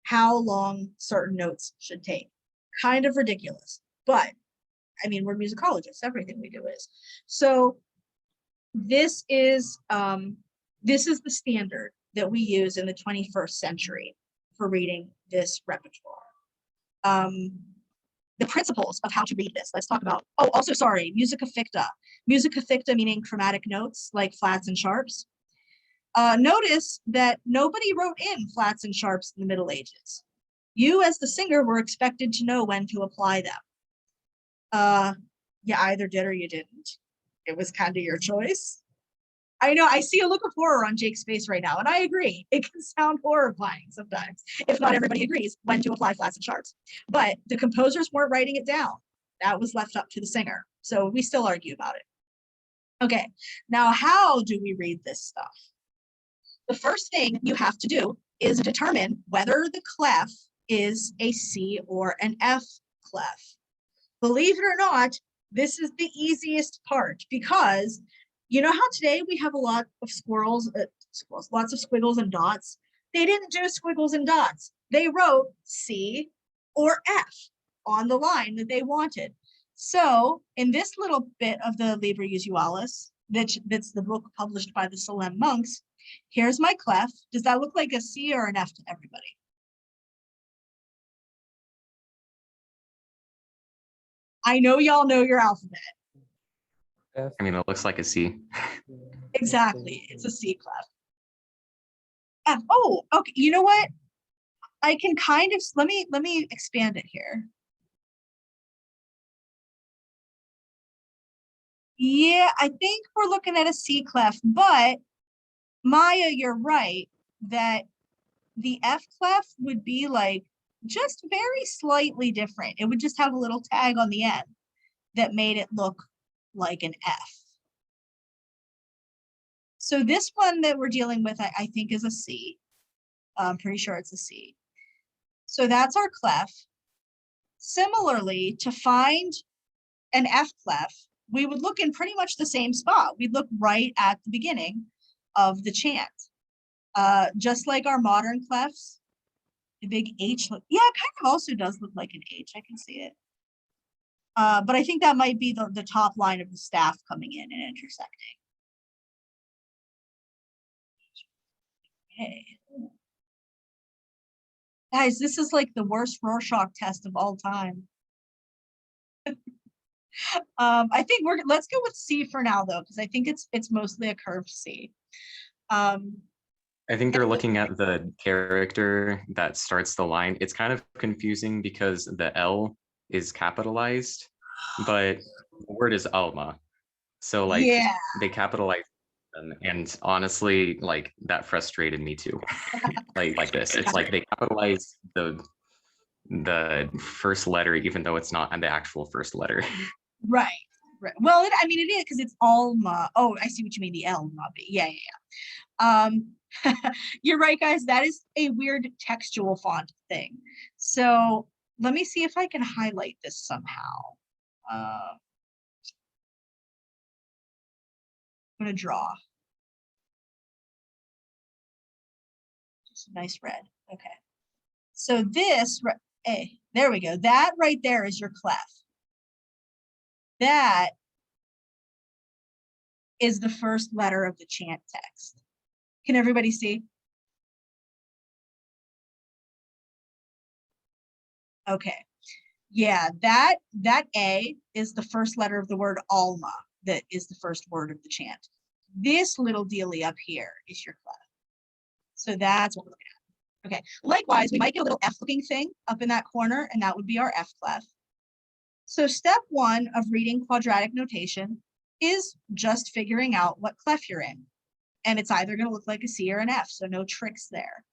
how long certain notes should take. Kind of ridiculous, but I mean, we're musicologists, everything we do is. So this is the standard that we use in the 21st century for reading this repertoire. The principles of how to read this. Let's talk about, oh, also, sorry, musica ficta. Musica ficta meaning chromatic notes like flats and sharps. Notice that nobody wrote in flats and sharps in the Middle Ages. You as the singer were expected to know when to apply them. You either did or you didn't. It was kind of your choice. I know, I see a look of horror on Jake's face right now, and I agree. It can sound horrifying sometimes, if not everybody agrees when to apply flats and sharps. But the composers weren't writing it down. That was left up to the singer. So we still argue about it. Okay, now how do we read this stuff? The first thing you have to do is determine whether the clef is a C or an F clef. Believe it or not, this is the easiest part because you know how today we have a lot of lots of squiggles and dots? They didn't do squiggles and dots. They wrote C or F on the line that they wanted. So in this little bit of the Liber Usualis, that's the book published by the Salem monks, here's my clef. Does that look like a C or an F to everybody? I know y'all know your alphabet. I mean, it looks like a C. Exactly. It's a C clef. F. Oh, okay. You know what? I can kind of let me expand it here. Yeah, I think we're looking at a C clef, but Maya, you're right that the F clef would be like just very slightly different. It would just have a little tag on the end that made it look like an F. So this one that we're dealing with, I think is a C. I'm pretty sure it's a C. So that's our clef. Similarly, to find an F clef, we would look in pretty much the same spot. We'd look right at the beginning of the chant. Just like our modern clefs, the big H, yeah, it kind of also does look like an H, I can see it. But I think that might be the top line of the staff coming in and intersecting. Okay. Guys, this is like the worst Rorschach test of all time. I think let's go with C for now though, because I think it's mostly a curved C. I think they're looking at the character that starts the line. It's kind of confusing because the L is capitalized, but the word is Alma. So like Yeah. they capitalize them, and honestly, like that frustrated me too. like this. It's like they capitalize the first letter, even though it's not the actual first letter. Right. Well, I mean, it is because it's Alma. Oh, I see what you mean. The L, not B. Yeah. You're right, guys. That is a weird textual font thing. So let me see if I can highlight this somehow. I'm gonna draw. Just a nice red. Okay. So this, there we go. That right there is your clef. That is the first letter of the chant text. Can everybody see? Okay. Yeah, that A is the first letter of the word Alma, that is the first word of the chant. This little dealie up here is your clef. So that's what we're looking at. Okay. Likewise, we might get a little F looking thing up in that corner, and that would be our F clef. So step one of reading quadratic notation is just figuring out what clef you're in. And it's either going to look like a C or an F, so no tricks there.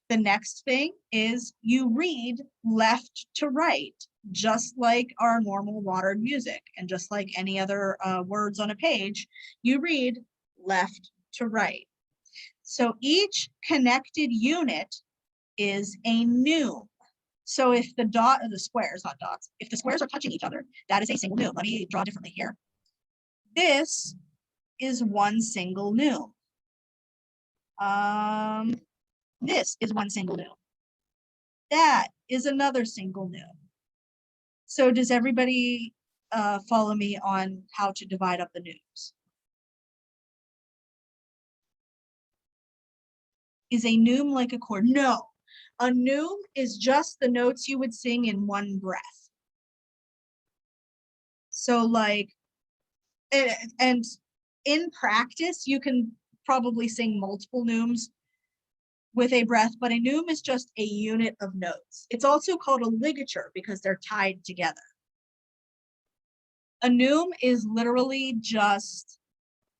The next thing is you read left to right, just like our normal modern music. And just like any other words on a page, you read left to right. So each connected unit is a neum. So if the dot or the squares, not dots, if the squares are touching each other, that is a single neum. Let me draw differently here. This is one single neum. This is one single neum. That is another single neum. So does everybody follow me on how to divide up the neumes? Is a neum like a chord? No. A neum is just the notes you would sing in one breath. So like, and in practice, you can probably sing multiple neumes with a breath, but a neum is just a unit of notes. It's also called a ligature because they're tied together. A neum is literally just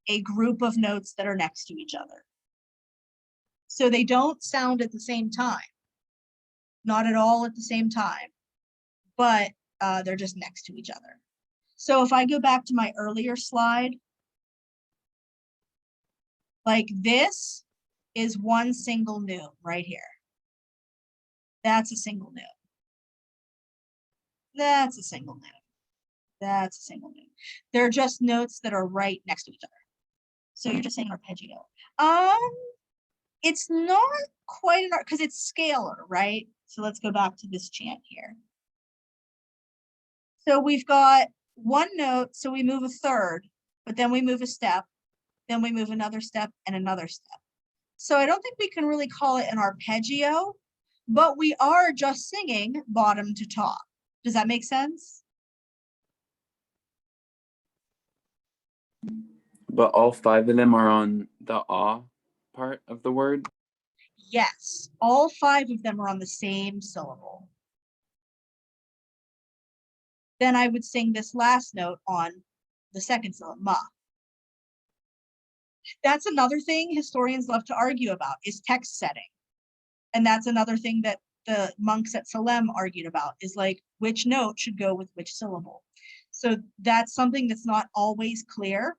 a group of notes that are next to each other. So they don't sound at the same time. Not at all at the same time, but they're just next to each other. So if I go back to my earlier slide, like this is one single neum right here. That's a single neum. That's a single neum. That's a single neum. They're just notes that are right next to each other. So you're just saying arpeggio. It's not quite an art because it's scalar, right? So let's go back to this chant here. So we've got one note, so we move a third, but then we move a step, then we move another step and another step. So I don't think we can really call it an arpeggio, but we are just singing bottom to top. Does that make sense? But all 5 of them are on the ah part of the word. Yes, all 5 of them are on the same syllable. Then I would sing this last note on the second syllable, ma. That's another thing historians love to argue about is text setting. And that's another thing that the monks at Salem argued about is like which note should go with which syllable. So that's something that's not always clear,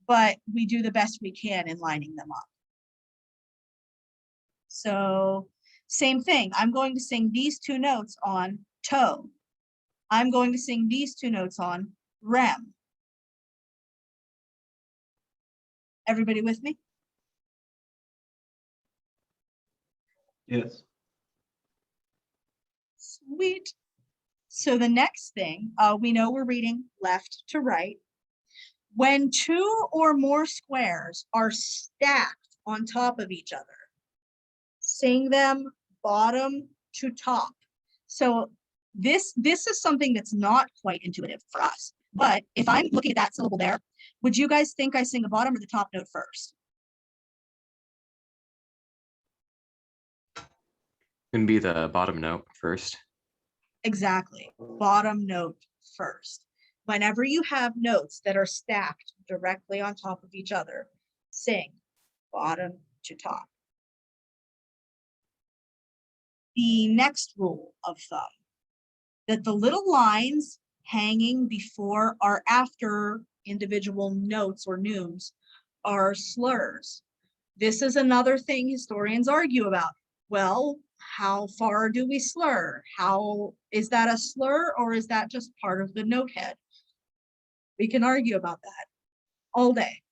but we do the best we can in lining them up. So same thing, I'm going to sing these 2 notes on toe. I'm going to sing these 2 notes on rem. Everybody with me? Yes. Sweet. So the next thing, we know we're reading left to right. When 2 or more squares are stacked on top of each other, sing them bottom to top. So this is something that's not quite intuitive for us. But if I'm looking at that syllable there, would you guys think I sing the bottom or the top note first? Can be the bottom note first. Exactly, bottom note first. Whenever you have notes that are stacked directly on top of each other, sing bottom to top. The next rule of thumb, that the little lines hanging before or after individual notes or neumes are slurs. This is another thing historians argue about. Well, how far do we slur? How is that a slur or is that just part of the note head? We can argue about that all day.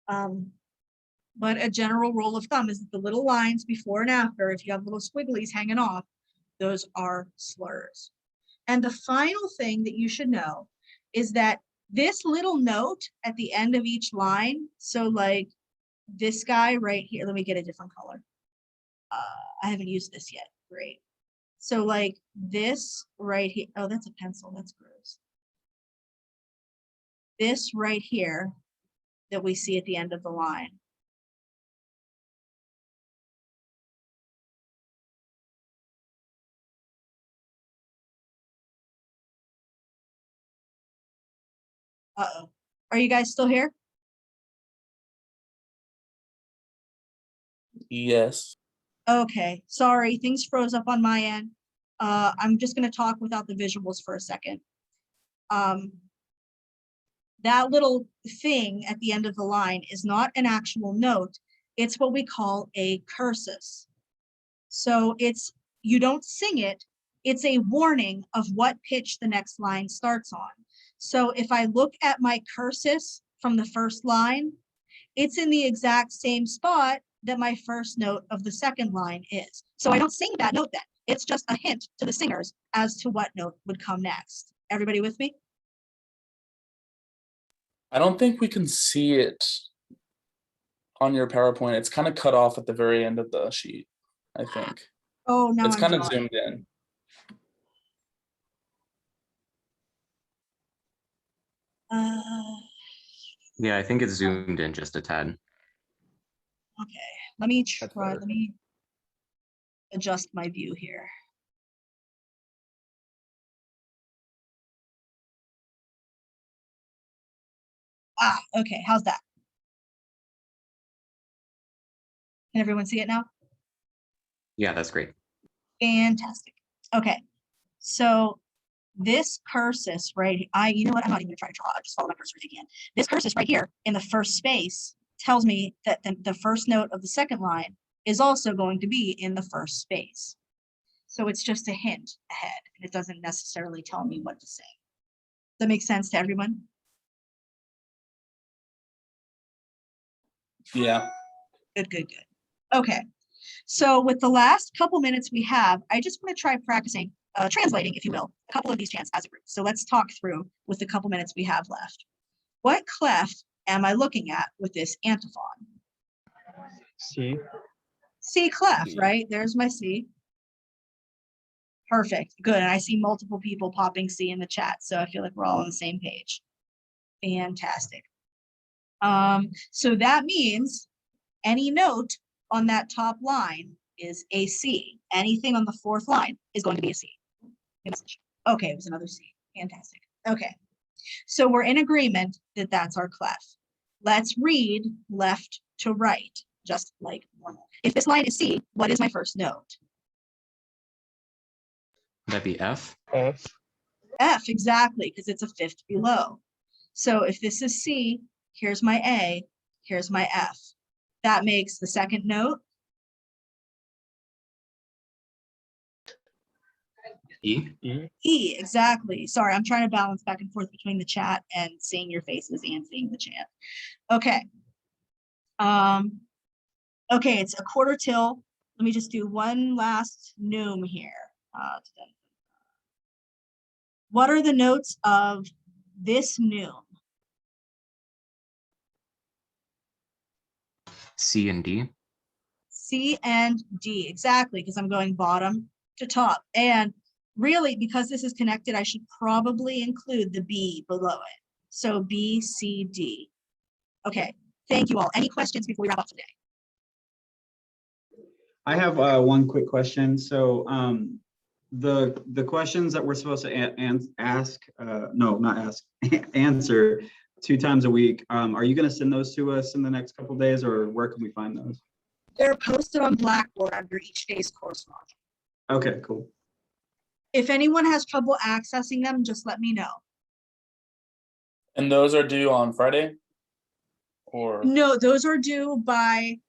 But a general rule of thumb is that the little lines before and after, if you have little squigglies hanging off, those are slurs. And the final thing that you should know is that this little note at the end of each line, so like this guy right here, let me get a different color. I haven't used this yet, great. So like this right here, oh, that's a pencil, that's gross. This right here that we see at the end of the line. Uh-oh, are you guys still here? Yes. Okay, sorry, things froze up on my end. I'm just gonna talk without the visuals for a second. That little thing at the end of the line is not an actual note. It's what we call a cursus. So it's, you don't sing it, it's a warning of what pitch the next line starts on. So if I look at my cursus from the first line, it's in the exact same spot that my first note of the second line is. So I don't sing that note then. It's just a hint to the singers as to what note would come next. Everybody with me? I don't think we can see it on your PowerPoint. It's kind of cut off at the very end of the sheet, I think. Oh, now It's I'm kind of drawing. zoomed in. Yeah, I think it's zoomed in just a tad. Okay, let me That's try, better. let me adjust my view here. Ah, okay, how's that? Can everyone see it now? Yeah, that's great. Fantastic. Okay, so this cursus, right? You know what? I'm not even gonna try to draw. I'll just follow my cursor again. This cursus right here in the first space tells me that the first note of the second line is also going to be in the first space. So it's just a hint ahead, and it doesn't necessarily tell me what to say. Does that make sense to everyone? Yeah. Good, good, good. Okay, so with the last couple minutes we have, I just want to try practicing, translating, if you will, a couple of these chants as a group. So let's talk through with the couple minutes we have left. What clef am I looking at with this antiphon? C. C clef, C. right? There's my C. Perfect, good. And I see multiple people popping C in the chat, so I feel like we're all on the same page. Fantastic. So that means any note on that top line is a C. Anything on the fourth line is going to be a C. Okay, it was another C. Fantastic. Okay, so we're in agreement that that's our clef. Let's read left to right, just like normal. If this line is C, what is my first note? Would that be F? F. F, exactly, because it's a fifth below. So if this is C, here's my A, here's my F. That makes the second note E? E. E, exactly. Sorry, I'm trying to balance back and forth between the chat and seeing your faces and seeing the chant. Okay. Okay, it's a quarter till. Let me just do one last noom here. What are the notes of this noom? C and D? C and D, exactly, because I'm going bottom to top. And really, because this is connected, I should probably include the B below it. So B, C, D. Okay, thank you all. Any questions before we wrap up today? I have one quick question. So the questions that we're supposed to ask, no, not ask, answer 2 times a week. Are you going to send those to us in the next couple of days, or where can we find those? They're posted on Blackboard under each day's course module. Okay, cool. If anyone has trouble accessing them, just let me know. And those are due on Friday? Or, No, those are due by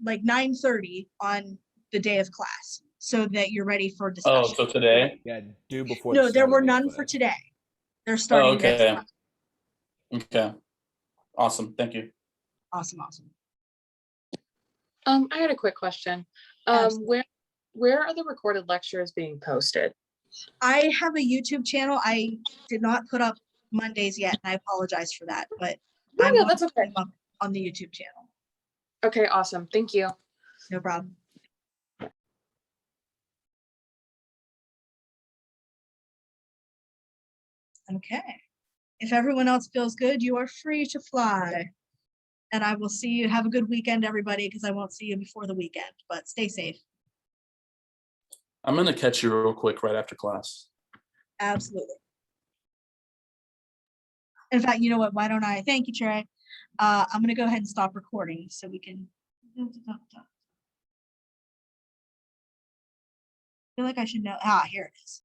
like 9:30 on the day of class, so that you're ready for oh, discussion. so today? Yeah, due before. No, the there start of were the none for class. today. They're starting next okay. month. Okay. Awesome, thank you. Awesome, awesome. I had a quick question. Absolutely. Where are the recorded lectures being posted? I have a YouTube channel. I did not put up Mondays yet, and I apologize for that, but No, I'm no, going that's to put okay. them up on the YouTube channel. Okay, awesome. Thank you. No problem. Okay. If everyone else feels good, you are free to fly. And I will see you. Have a good weekend, everybody, because I won't see you before the weekend, but stay safe. I'm gonna catch you real quick right after class. Absolutely. In fact, you know what? Why don't I? Thank you, Trey. I'm going to go ahead and stop recording so we can. I feel like I should know. Ah, here it is.